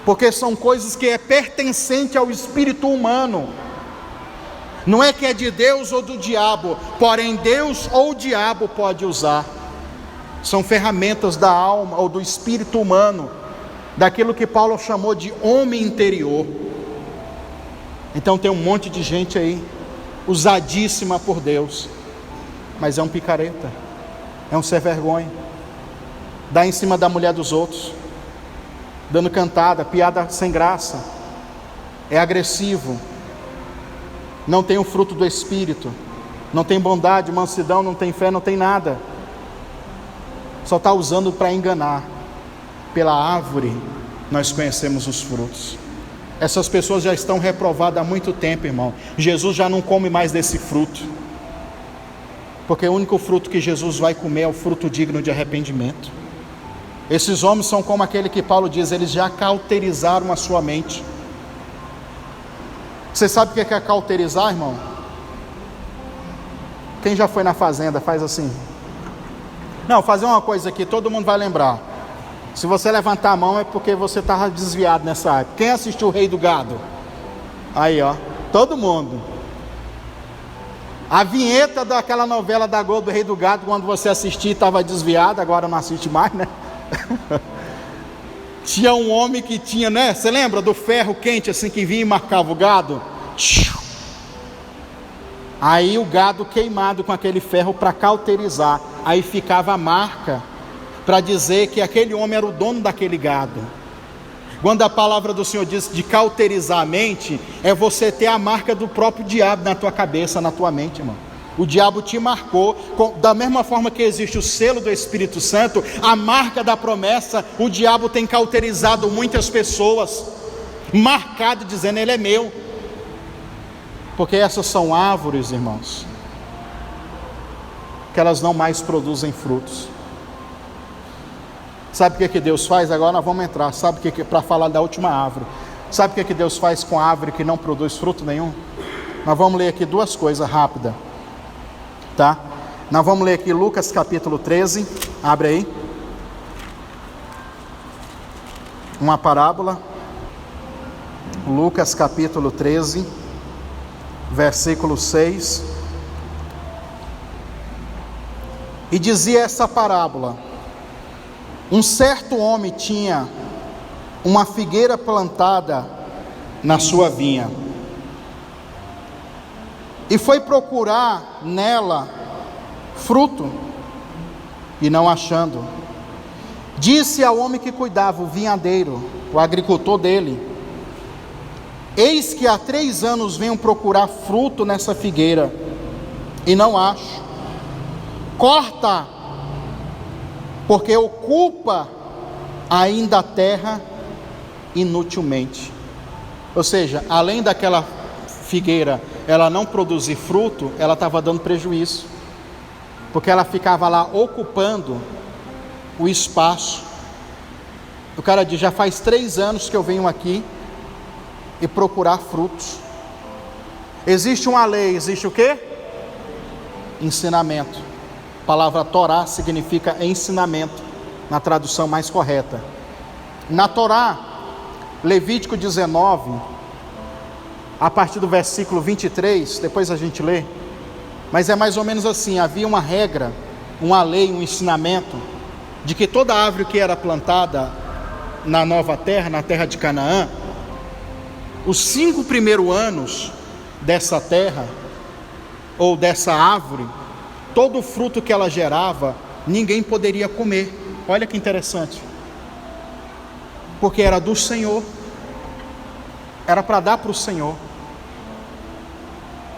Porque são coisas que é pertencente ao espírito humano. Não é que é de Deus ou do diabo, porém Deus ou o diabo pode usar. São ferramentas da alma ou do espírito humano, daquilo que Paulo chamou de homem interior. Então tem um monte de gente aí, usadíssima por Deus, mas é um picareta, é um sem vergonha, dá em cima da mulher dos outros, dando cantada, piada sem graça, é agressivo, não tem o fruto do Espírito, não tem bondade, mansidão, não tem fé, não tem nada. Só está usando para enganar. Pela árvore nós conhecemos os frutos. Essas pessoas já estão reprovadas há muito tempo, irmão. Jesus já não come mais desse fruto, porque o único fruto que Jesus vai comer é o fruto digno de arrependimento. Esses homens são como aquele que Paulo diz, eles já cauterizaram a sua mente. Você sabe o que é cauterizar, irmão? Quem já foi na fazenda faz assim. Não, fazer uma coisa aqui, todo mundo vai lembrar. Se você levantar a mão é porque você estava desviado nessa época. Quem assistiu o Rei do Gado? Aí, ó, todo mundo. A vinheta daquela novela da Globo do Rei do Gado, quando você assistia estava desviado, agora não assiste mais, né? Tinha um homem que tinha, né? Você lembra do ferro quente assim que vinha e marcava o gado? Aí o gado queimado com aquele ferro para cauterizar. Aí ficava a marca para dizer que aquele homem era o dono daquele gado. Quando a palavra do Senhor diz de cauterizar a mente, é você ter a marca do próprio diabo na tua cabeça, na tua mente, irmão. O diabo te marcou, da mesma forma que existe o selo do Espírito Santo, a marca da promessa, o diabo tem cauterizado muitas pessoas, marcado dizendo, ele é meu. Porque essas são árvores, irmãos, porque elas não mais produzem frutos. Sabe o que Deus faz? Agora nós vamos entrar. Sabe o que para falar da última árvore? Sabe o que Deus faz com a árvore que não produz fruto nenhum? Nós vamos ler aqui duas coisas rápidas, tá? Nós vamos ler aqui Lucas capítulo 13, abre aí. Uma parábola. Lucas capítulo 13, versículo 6. E dizia essa parábola: um certo homem tinha uma figueira plantada na sua vinha, e foi procurar nela fruto, e não achando, disse ao homem que cuidava, o vinhadeiro, o agricultor dele: eis que há 3 anos venho procurar fruto nessa figueira, e não acho. Corta, porque ocupa ainda a terra inutilmente. Ou seja, além daquela figueira ela não produzir fruto, ela estava dando prejuízo, porque ela ficava lá ocupando o espaço. O cara diz: já faz 3 anos que eu venho aqui e procurar frutos. Existe uma lei, existe o quê? Ensinamento. A palavra Torá significa ensinamento, na tradução mais correta. Na Torá, Levítico 19, a partir do versículo 23, depois a gente lê, mas é mais ou menos assim: havia uma regra, uma lei, um ensinamento, de que toda árvore que era plantada na nova terra, na terra de Canaã, os 5 primeiros anos dessa terra, ou dessa árvore, todo o fruto que ela gerava, ninguém poderia comer. Olha que interessante, porque era do Senhor, era para dar para o Senhor.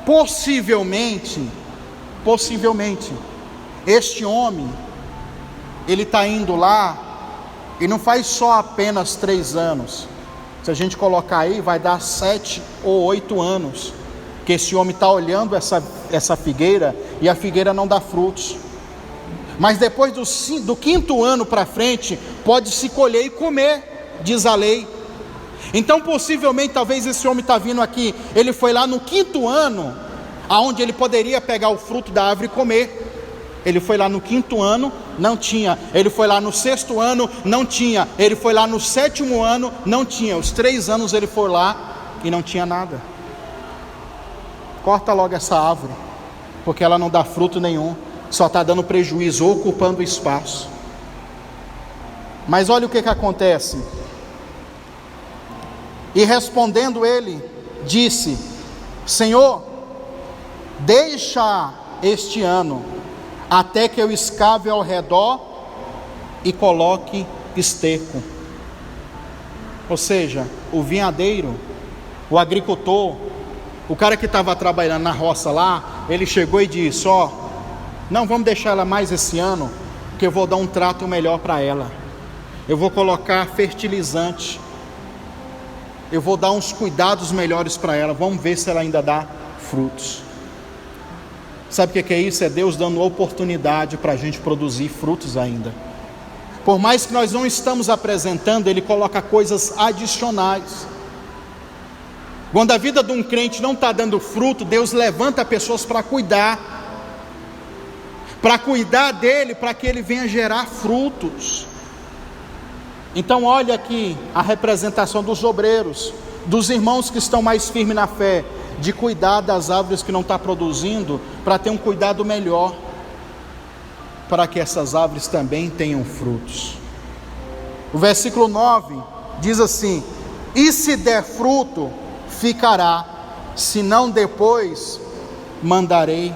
Possivelmente, este homem, ele está indo lá, e não faz só apenas 3 anos, se a gente colocar aí, vai dar 7 ou 8 anos, que esse homem está olhando essa figueira, e a figueira não dá frutos. Mas depois do 5º ano para frente, pode-se colher e comer, diz a lei. Então possivelmente, talvez esse homem está vindo aqui, ele foi lá no 5º ano, aonde ele poderia pegar o fruto da árvore e comer. Ele foi lá no 5º ano, não tinha. Ele foi lá no 6º ano, não tinha. Ele foi lá no 7º ano, não tinha. Os 3 anos ele foi lá e não tinha nada. Corta logo essa árvore, porque ela não dá fruto nenhum, só está dando prejuízo, ocupando o espaço. Mas olha o que acontece. E respondendo ele, disse: Senhor, deixa este ano, até que eu escave ao redor e coloque esterco. Ou seja, o vinhadeiro, o agricultor, o cara que estava trabalhando na roça lá, ele chegou e disse: não, vamos deixar ela mais esse ano, que eu vou dar um trato melhor para ela. Eu vou colocar fertilizante, eu vou dar uns cuidados melhores para ela, vamos ver se ela ainda dá frutos. Sabe o que é isso? É Deus dando oportunidade para a gente produzir frutos ainda. Por mais que nós não estamos apresentando, Ele coloca coisas adicionais. Quando a vida de um crente não está dando fruto, Deus levanta pessoas para cuidar dele, para que ele venha gerar frutos. Então olha aqui a representação dos obreiros, dos irmãos que estão mais firmes na fé, de cuidar das árvores que não estão produzindo, para ter um cuidado melhor, para que essas árvores também tenham frutos. O versículo 9 diz assim: e se der fruto, ficará, se não, depois mandarei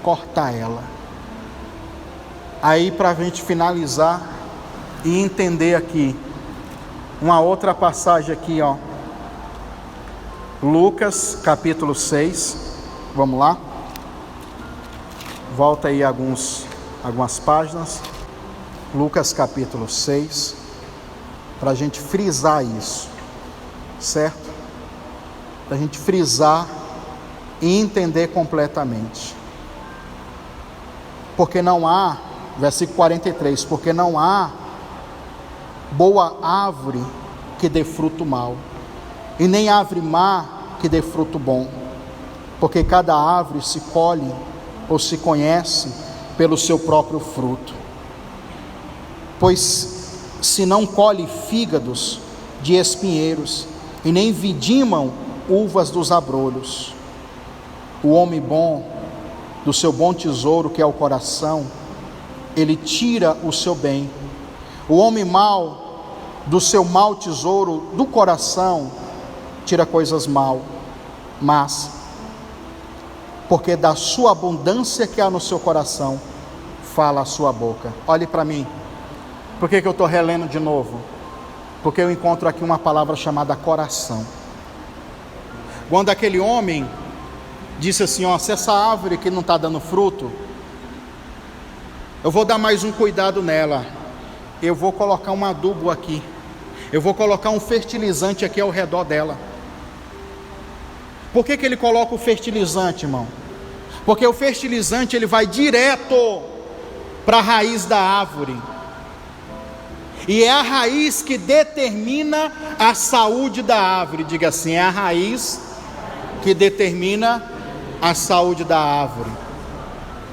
cortar ela. Aí, para a gente finalizar e entender aqui, uma outra passagem aqui, Lucas capítulo 6, vamos lá, volta aí algumas páginas, Lucas capítulo 6, para a gente frisar isso, certo? Para a gente frisar e entender completamente. porque não há, versículo 43, porque não há boa árvore que dê fruto mau, e nem árvore má que dê fruto bom, porque cada árvore se colhe ou se conhece pelo seu próprio fruto. Pois se não colhe fígados de espinheiros, e nem vidimam uvas dos abrolhos, o homem bom, do seu bom tesouro que é o coração, ele tira o seu bem. O homem mau, do seu mau tesouro do coração, tira coisas más, porque da sua abundância que há no seu coração, fala a sua boca. Olhe para mim. Por que eu estou relendo de novo? Porque eu encontro aqui uma palavra chamada coração. Quando aquele homem disse assim, se essa árvore que não está dando fruto, eu vou dar mais um cuidado nela, eu vou colocar um adubo aqui, eu vou colocar um fertilizante aqui ao redor dela. Por que ele coloca o fertilizante, irmão? Porque o fertilizante ele vai direto para a raiz da árvore, e é a raiz que determina a saúde da árvore. Diga assim, é a raiz que determina a saúde da árvore.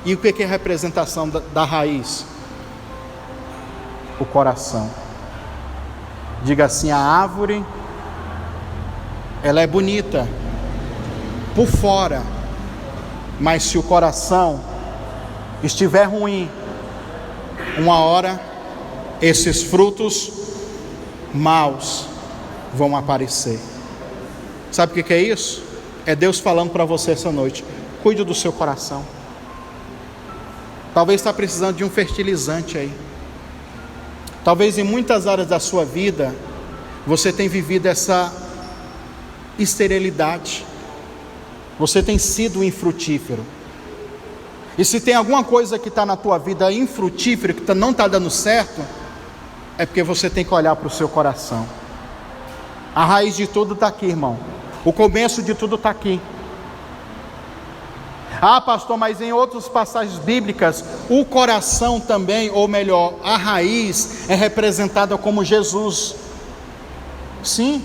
E o que é a representação da raiz? O coração. Diga assim, a árvore, ela é bonita por fora, mas se o coração estiver ruim, uma hora esses frutos maus vão aparecer. Sabe o que é isso? É Deus falando para você essa noite: cuide do seu coração. Talvez está precisando de um fertilizante aí. Talvez em muitas áreas da sua vida você tenha vivido essa esterilidade. Você tem sido infrutífero. E se tem alguma coisa que está na tua vida infrutífera, que não está dando certo, é porque você tem que olhar para o seu coração. A raiz de tudo está aqui, irmão. O começo de tudo está aqui. Pastor, mas em outras passagens bíblicas, o coração também, ou melhor, a raiz é representada como Jesus. Sim,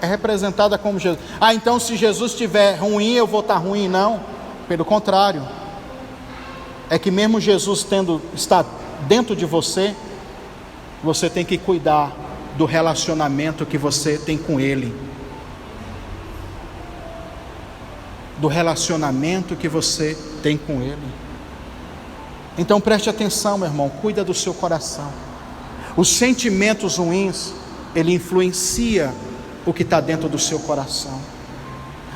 é representada como Jesus. Então se Jesus estiver ruim, eu vou estar ruim? Não, pelo contrário. É que mesmo Jesus está dentro de você, você tem que cuidar do relacionamento que você tem com Ele. Do relacionamento que você tem com Ele. Então preste atenção, meu irmão, cuida do seu coração. Os sentimentos ruins, ele influencia o que está dentro do seu coração.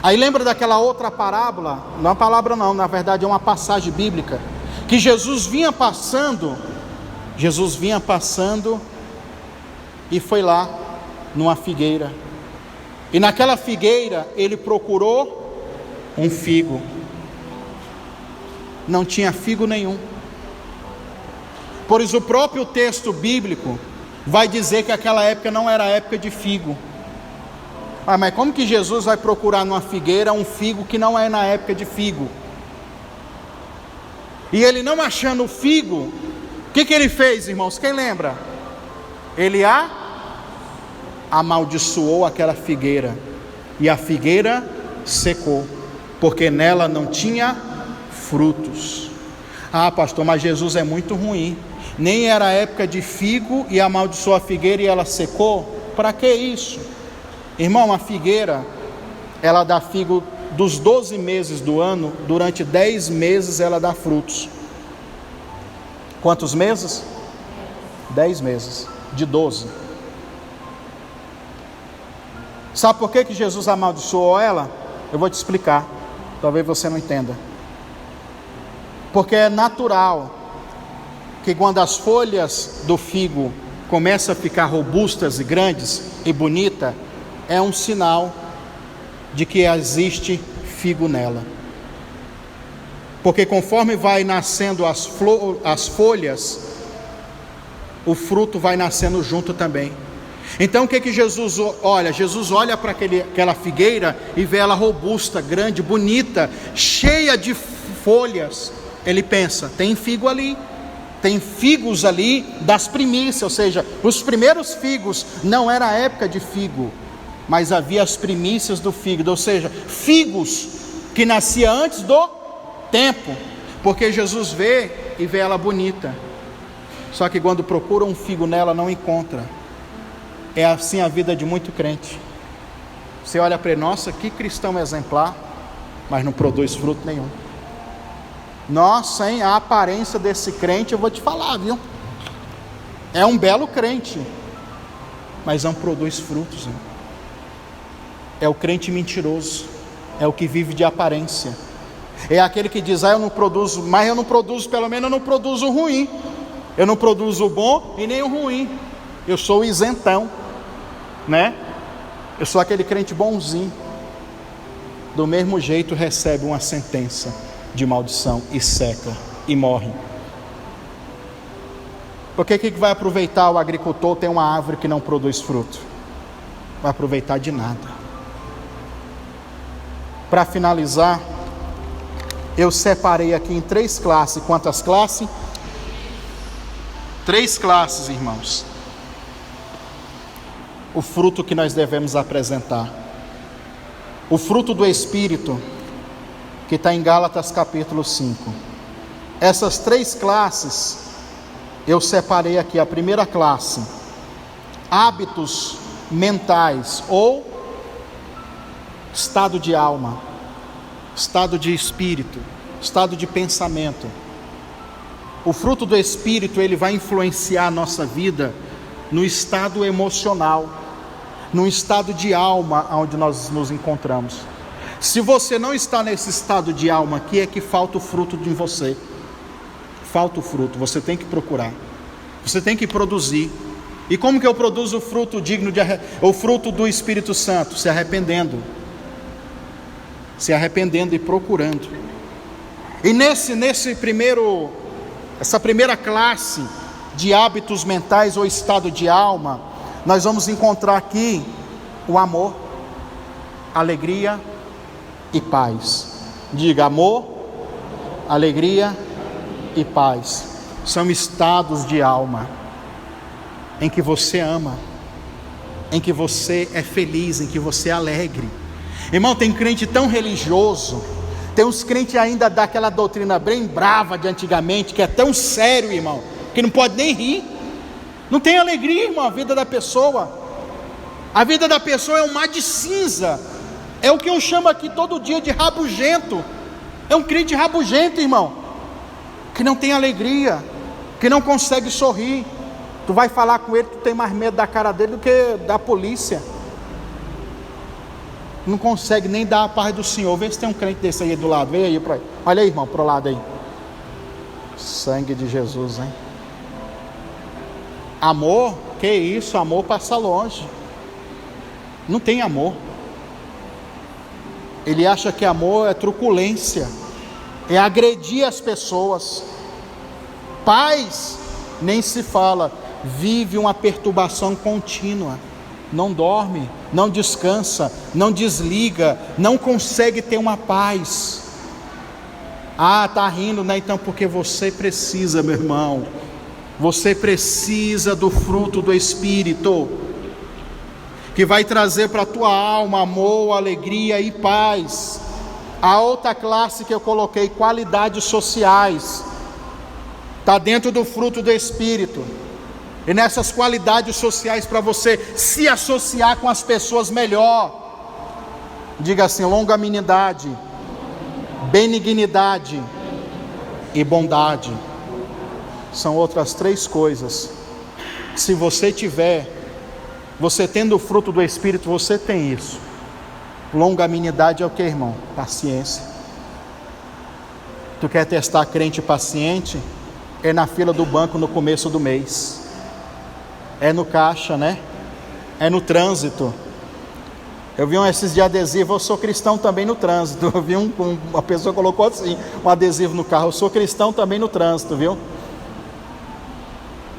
Aí lembra daquela outra parábola? Não é uma palavra não, na verdade é uma passagem bíblica, que Jesus vinha passando e foi lá numa figueira, e naquela figueira ele procurou um figo, não tinha figo nenhum. Por isso o próprio texto bíblico vai dizer que aquela época não era época de figo. Mas como que Jesus vai procurar numa figueira um figo que não é na época de figo? E ele não achando o figo, o que ele fez, irmãos? Quem lembra? Ele amaldiçoou aquela figueira, e a figueira secou, porque nela não tinha frutos. Pastor, mas Jesus é muito ruim. Nem era época de figo e amaldiçoou a figueira e ela secou? Para que isso? Irmão, a figueira, ela dá figo dos 12 meses do ano, durante 10 meses ela dá frutos. Quantos meses? 10 meses, de 12. Sabe por que Jesus amaldiçoou ela? Eu vou te explicar, talvez você não entenda. Porque é natural que quando as folhas do figo começam a ficar robustas e grandes e bonitas, é um sinal de que existe figo nela. Porque conforme vai nascendo as folhas, o fruto vai nascendo junto também. Então o que Jesus olha? Jesus olha para aquela figueira e vê ela robusta, grande, bonita, cheia de folhas. ele pensa, tem figo ali, tem figos ali das primícias, ou seja, os primeiros figos, não era a época de figo, mas havia as primícias do fígado, ou seja, figos que nascia antes do tempo, porque Jesus vê e vê ela bonita, só que quando procura um figo nela não encontra. É assim a vida de muito crente. Você olha para ele, nossa, que cristão exemplar, mas não produz fruto nenhum. Nossa, hein, a aparência desse crente, eu vou te falar, viu? É um belo crente, mas não produz frutos, hein? É o crente mentiroso, é o que vive de aparência, é aquele que diz, eu não produzo, mas eu não produzo, pelo menos eu não produzo o ruim, eu não produzo o bom e nem o ruim, eu sou o isentão, né? Eu sou aquele crente bonzinho, do mesmo jeito recebe uma sentença de maldição e seca e morre. Porque o que vai aproveitar o agricultor ter uma árvore que não produz fruto? Vai aproveitar de nada. Para finalizar, eu separei aqui em 3 classes. Quantas classes? 3 classes, irmãos. O fruto que nós devemos apresentar. O fruto do Espírito, que está em Gálatas capítulo 5. Essas 3 classes, eu separei aqui. A primeira classe, hábitos mentais, ou estado de alma, estado de espírito, estado de pensamento. O fruto do Espírito, ele vai influenciar a nossa vida no estado emocional, no estado de alma onde nós nos encontramos. Se você não está nesse estado de alma aqui, é que falta o fruto de você. Falta o fruto, você tem que procurar, você tem que produzir. E como que eu produzo o fruto digno o fruto do Espírito Santo? Se arrependendo e procurando. E essa primeira classe de hábitos mentais ou estado de alma, nós vamos encontrar aqui o amor, alegria e paz. Diga, amor, alegria e paz. São estados de alma em que você ama, em que você é feliz, em que você é alegre. Irmão, tem crente tão religioso, tem uns crentes ainda daquela doutrina bem brava de antigamente, que é tão sério, irmão, que não pode nem rir. Não tem alegria, irmão, a vida da pessoa. A vida da pessoa é um mar de cinza. É o que eu chamo aqui todo dia de rabugento. É um crente rabugento, irmão, que não tem alegria, que não consegue sorrir. Tu vai falar com ele, tu tem mais medo da cara dele do que da polícia. Não consegue nem dar a paz do Senhor. Vê se tem um crente desse aí do lado. Vem aí, olha aí, irmão, pro lado aí. Sangue de Jesus, hein? Amor, que isso? Amor passa longe. Não tem amor. Ele acha que amor é truculência, é agredir as pessoas. Paz, nem se fala. Vive uma perturbação contínua. Não dorme, não descansa, não desliga, não consegue ter uma paz. Tá rindo, né? Então, porque você precisa, meu irmão, você precisa do fruto do Espírito, que vai trazer para a tua alma amor, alegria e paz. A outra classe que eu coloquei, qualidades sociais, está dentro do fruto do Espírito. E nessas qualidades sociais, para você se associar com as pessoas melhor, diga assim: longanimidade, benignidade e bondade. São outras 3 coisas. Se você tendo o fruto do Espírito, você tem isso. Longanimidade é o que, irmão? Paciência. Tu quer testar crente paciente? É na fila do banco no começo do mês. É no caixa, né? É no trânsito. Eu vi esses de adesivo, eu sou cristão também no trânsito. Eu vi uma pessoa colocou assim, um adesivo no carro: eu sou cristão também no trânsito, viu?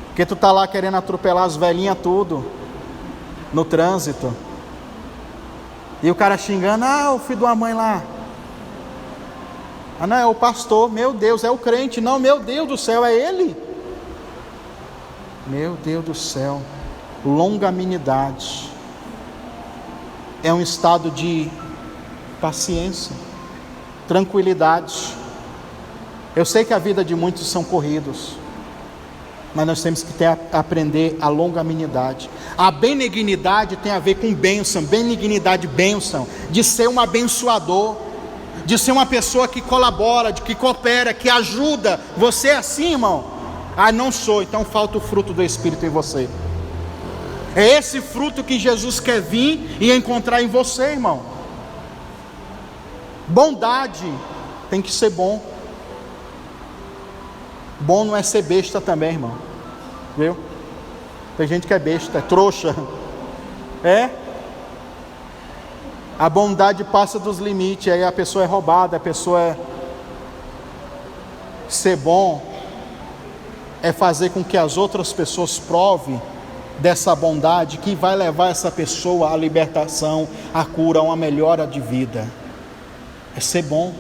Porque tu tá lá querendo atropelar as velhinhas tudo no trânsito. E o cara xingando: o filho de uma mãe lá. Ah, não, é o pastor, meu Deus, é o crente. Não, meu Deus do céu, é ele. Meu Deus do céu. Longanimidade é um estado de paciência, tranquilidade. Eu sei que a vida de muitos são corridos, mas nós temos que aprender a longanimidade. A benignidade tem a ver com bênção, benignidade, bênção, de ser um abençoador, de ser uma pessoa que colabora, que coopera, que ajuda. Você é assim, irmão? Ah, não sou, então falta o fruto do Espírito em você. É esse fruto que Jesus quer vir e encontrar em você, irmão. Bondade tem que ser bom. Bom não é ser besta também, irmão. Viu? Tem gente que é besta, é trouxa. É? A bondade passa dos limites, aí a pessoa é roubada, a pessoa é... Ser bom é fazer com que as outras pessoas provem dessa bondade que vai levar essa pessoa à libertação, à cura, a uma melhora de vida. É ser bom.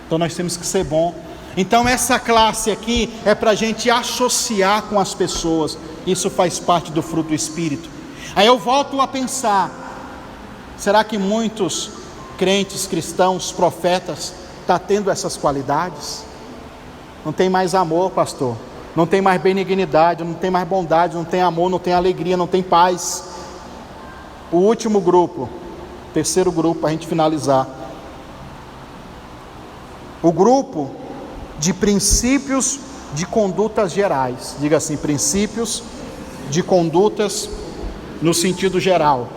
Então nós temos que ser bom. Então essa classe aqui é para a gente associar com as pessoas. Isso faz parte do fruto do Espírito. Aí eu volto a pensar, será que muitos crentes, cristãos, profetas estão tendo essas qualidades? Não tem mais amor, pastor. Não tem mais benignidade, não tem mais bondade, não tem amor, não tem alegria, não tem paz. O último grupo, terceiro grupo, para a gente finalizar. O grupo de princípios de condutas gerais. Diga assim, princípios de condutas no sentido geral.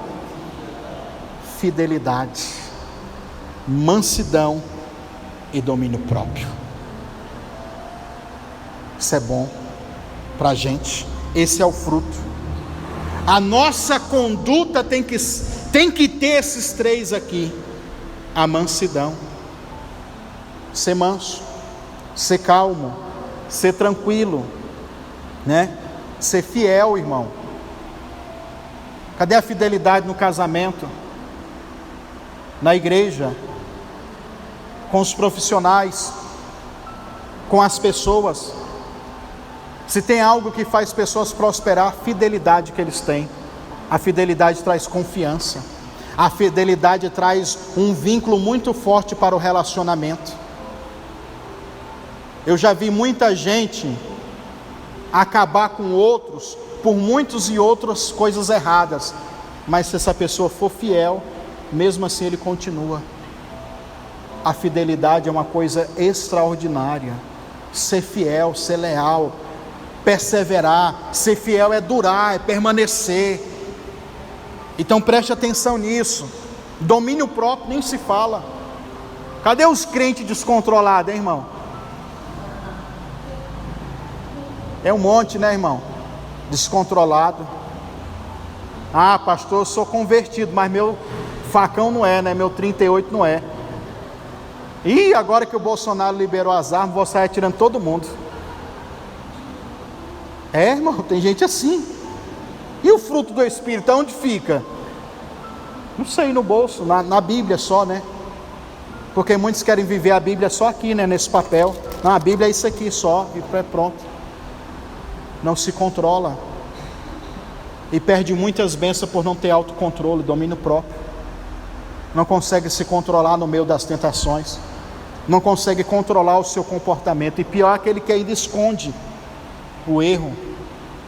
Fidelidade, mansidão e domínio próprio. Isso é bom para a gente. Esse é o fruto. A nossa conduta tem que ter esses três aqui. A mansidão, ser manso, ser calmo, ser tranquilo, né? Ser fiel, irmão. Cadê a fidelidade no casamento, na igreja, com os profissionais, com as pessoas? Se tem algo que faz pessoas prosperar, a fidelidade que eles têm. A fidelidade traz confiança. A fidelidade traz um vínculo muito forte para o relacionamento. Eu já vi muita gente acabar com outros por muitas e outras coisas erradas, mas se essa pessoa for fiel, mesmo assim ele continua. A fidelidade é uma coisa extraordinária. Ser fiel, ser leal, perseverar. Ser fiel é durar, é permanecer. Então preste atenção nisso. Domínio próprio nem se fala. Cadê os crentes descontrolados, hein, irmão? É um monte, né, irmão? Descontrolado. Ah, pastor, eu sou convertido, mas meu facão não é, né? Meu 38 não é. E agora que o Bolsonaro liberou as armas, vou sair atirando todo mundo. É, irmão, tem gente assim. E o fruto do Espírito, onde fica? Não sei, no bolso, na Bíblia só, né? Porque muitos querem viver a Bíblia só aqui, né? Nesse papel. Não, a Bíblia é isso aqui só, e pronto. Não se controla. E perde muitas bênçãos por não ter autocontrole, domínio próprio. Não consegue se controlar no meio das tentações. Não consegue controlar o seu comportamento. E pior, aquele que ainda esconde o erro,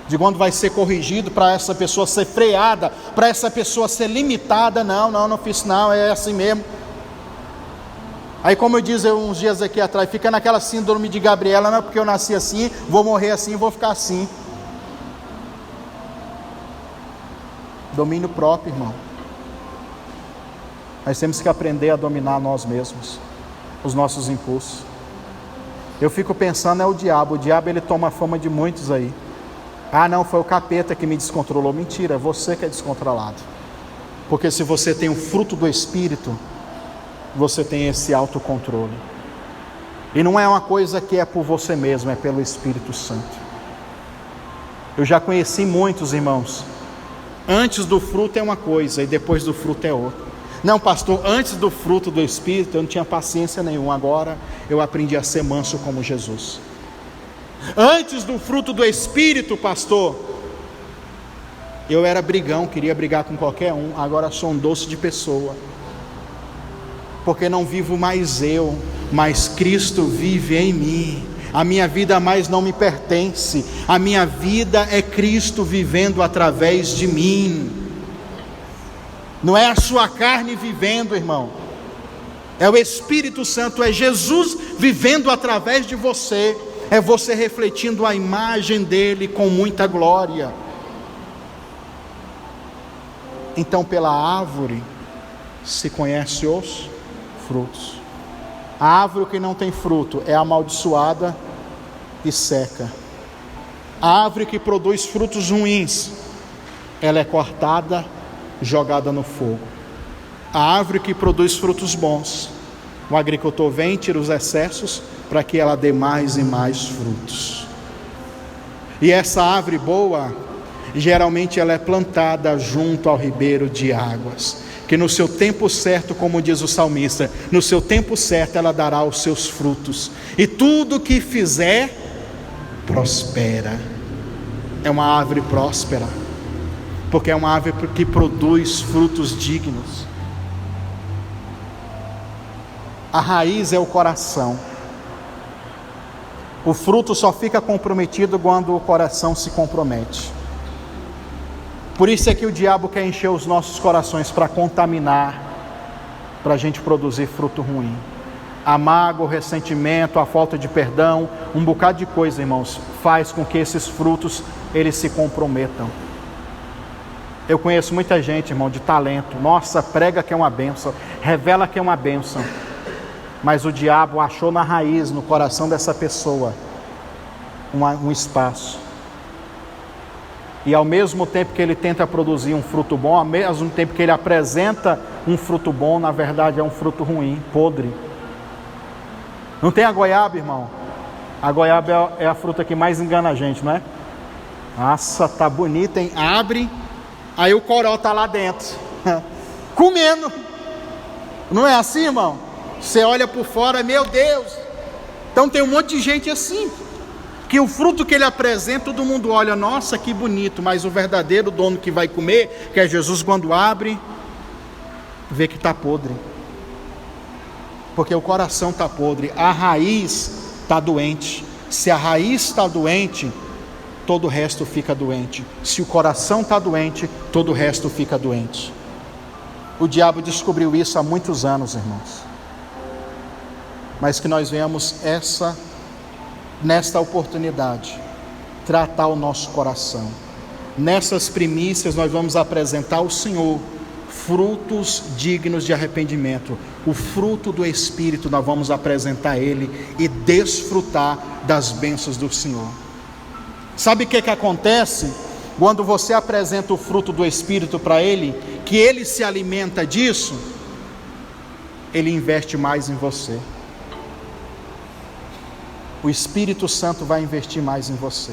de quando vai ser corrigido, para essa pessoa ser freada, para essa pessoa ser limitada. Não fiz não, é assim mesmo. Aí, como eu disse uns dias aqui atrás, fica naquela síndrome de Gabriela, não é porque eu nasci assim, vou morrer assim, vou ficar assim. Domínio próprio, irmão. Nós temos que aprender a dominar nós mesmos, os nossos impulsos. Eu fico pensando, é o diabo ele toma a fama de muitos aí. Ah não, foi o capeta que me descontrolou. Mentira, é você que é descontrolado. Porque se você tem o fruto do Espírito, você tem esse autocontrole. E não é uma coisa que é por você mesmo, é pelo Espírito Santo. Eu já conheci muitos irmãos. Antes do fruto é uma coisa e depois do fruto é outra. Não, pastor, antes do fruto do Espírito eu não tinha paciência nenhuma, agora eu aprendi a ser manso como Jesus. Antes do fruto do Espírito, pastor, eu era brigão, queria brigar com qualquer um, agora sou um doce de pessoa. Porque não vivo mais eu, mas Cristo vive em mim. A minha vida mais não me pertence, a minha vida é Cristo vivendo através de mim. Não é a sua carne vivendo, irmão, é o Espírito Santo, é Jesus vivendo através de você, é você refletindo a imagem dele com muita glória. Então pela árvore se conhece os frutos. A árvore que não tem fruto é amaldiçoada e seca. A árvore que produz frutos ruins, ela é cortada, jogada no fogo. A árvore que produz frutos bons, o agricultor vem, tira os excessos para que ela dê mais e mais frutos. E essa árvore boa, geralmente ela é plantada junto ao ribeiro de águas, que no seu tempo certo, como diz o salmista, no seu tempo certo ela dará os seus frutos, e tudo que fizer prospera. É uma árvore próspera, porque é uma árvore que produz frutos dignos. A raiz é o coração. O fruto só fica comprometido quando o coração se compromete. Por isso é que o diabo quer encher os nossos corações para contaminar, para a gente produzir fruto ruim. A mágoa, o ressentimento, a falta de perdão, um bocado de coisa, irmãos, faz com que esses frutos, eles se comprometam. Eu conheço muita gente, irmão, de talento. Nossa, prega que é uma bênção, revela que é uma bênção. Mas o diabo achou na raiz, no coração dessa pessoa, um espaço. E ao mesmo tempo que ele tenta produzir um fruto bom, ao mesmo tempo que ele apresenta um fruto bom, na verdade é um fruto ruim, podre. Não tem a goiaba, irmão? A goiaba é a fruta que mais engana a gente, não é? Nossa, tá bonita, hein? Abre, aí o coró tá lá dentro, comendo. Não é assim, irmão? Você olha por fora, meu Deus. Então tem um monte de gente assim, que o fruto que ele apresenta, todo mundo olha, nossa, que bonito, mas o verdadeiro dono que vai comer, que é Jesus, quando abre, vê que está podre, porque o coração está podre, a raiz está doente. Se a raiz está doente, todo o resto fica doente. Se o coração está doente, todo o resto fica doente. O diabo descobriu isso há muitos anos, irmãos, mas que nós venhamos nesta oportunidade, tratar o nosso coração. Nessas primícias nós vamos apresentar ao Senhor frutos dignos de arrependimento. O fruto do Espírito nós vamos apresentar a Ele e desfrutar das bênçãos do Senhor. Sabe o que acontece quando você apresenta o fruto do Espírito para Ele? Que Ele se alimenta disso, Ele investe mais em você. O Espírito Santo vai investir mais em você.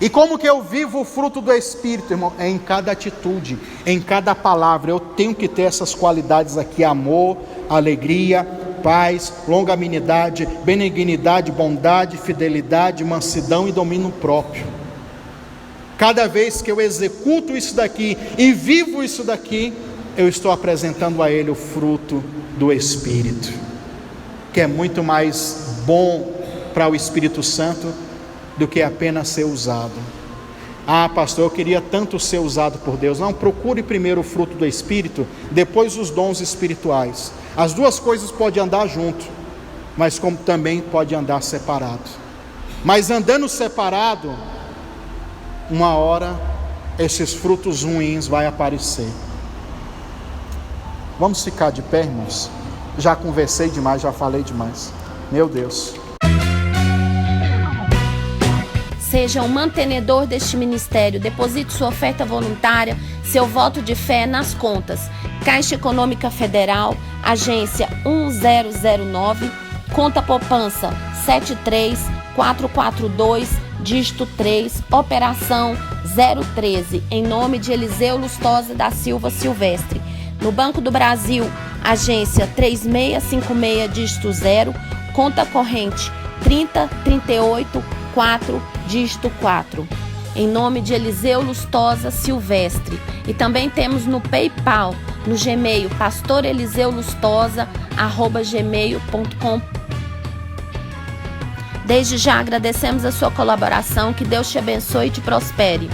E como que eu vivo o fruto do Espírito, irmão? É em cada atitude, em cada palavra. Eu tenho que ter essas qualidades aqui: amor, alegria, paz, longanimidade, benignidade, bondade, fidelidade, mansidão e domínio próprio. Cada vez que eu executo isso daqui e vivo isso daqui, eu estou apresentando a Ele o fruto do Espírito, que é muito mais bom para o Espírito Santo do que apenas ser usado. Ah, pastor, eu queria tanto ser usado por Deus. Não, procure primeiro o fruto do Espírito, depois os dons espirituais. As duas coisas podem andar junto, mas como também pode andar separado. Mas andando separado, uma hora esses frutos ruins vão aparecer. Vamos ficar de pé, irmãos? Já conversei demais, já falei demais. Meu Deus. Seja um mantenedor deste ministério. Deposite sua oferta voluntária, seu voto de fé nas contas. Caixa Econômica Federal, agência 1009, conta poupança 73442, dígito 3, operação 013, em nome de Eliseu Lustosa da Silva Silvestre. No Banco do Brasil, agência 3656, dígito 0, conta corrente 30384, dígito 4. Em nome de Eliseu Lustosa Silvestre. E também temos no PayPal, no Gmail, pastoreliseulustosa@gmail.com. Desde já agradecemos a sua colaboração, que Deus te abençoe e te prospere.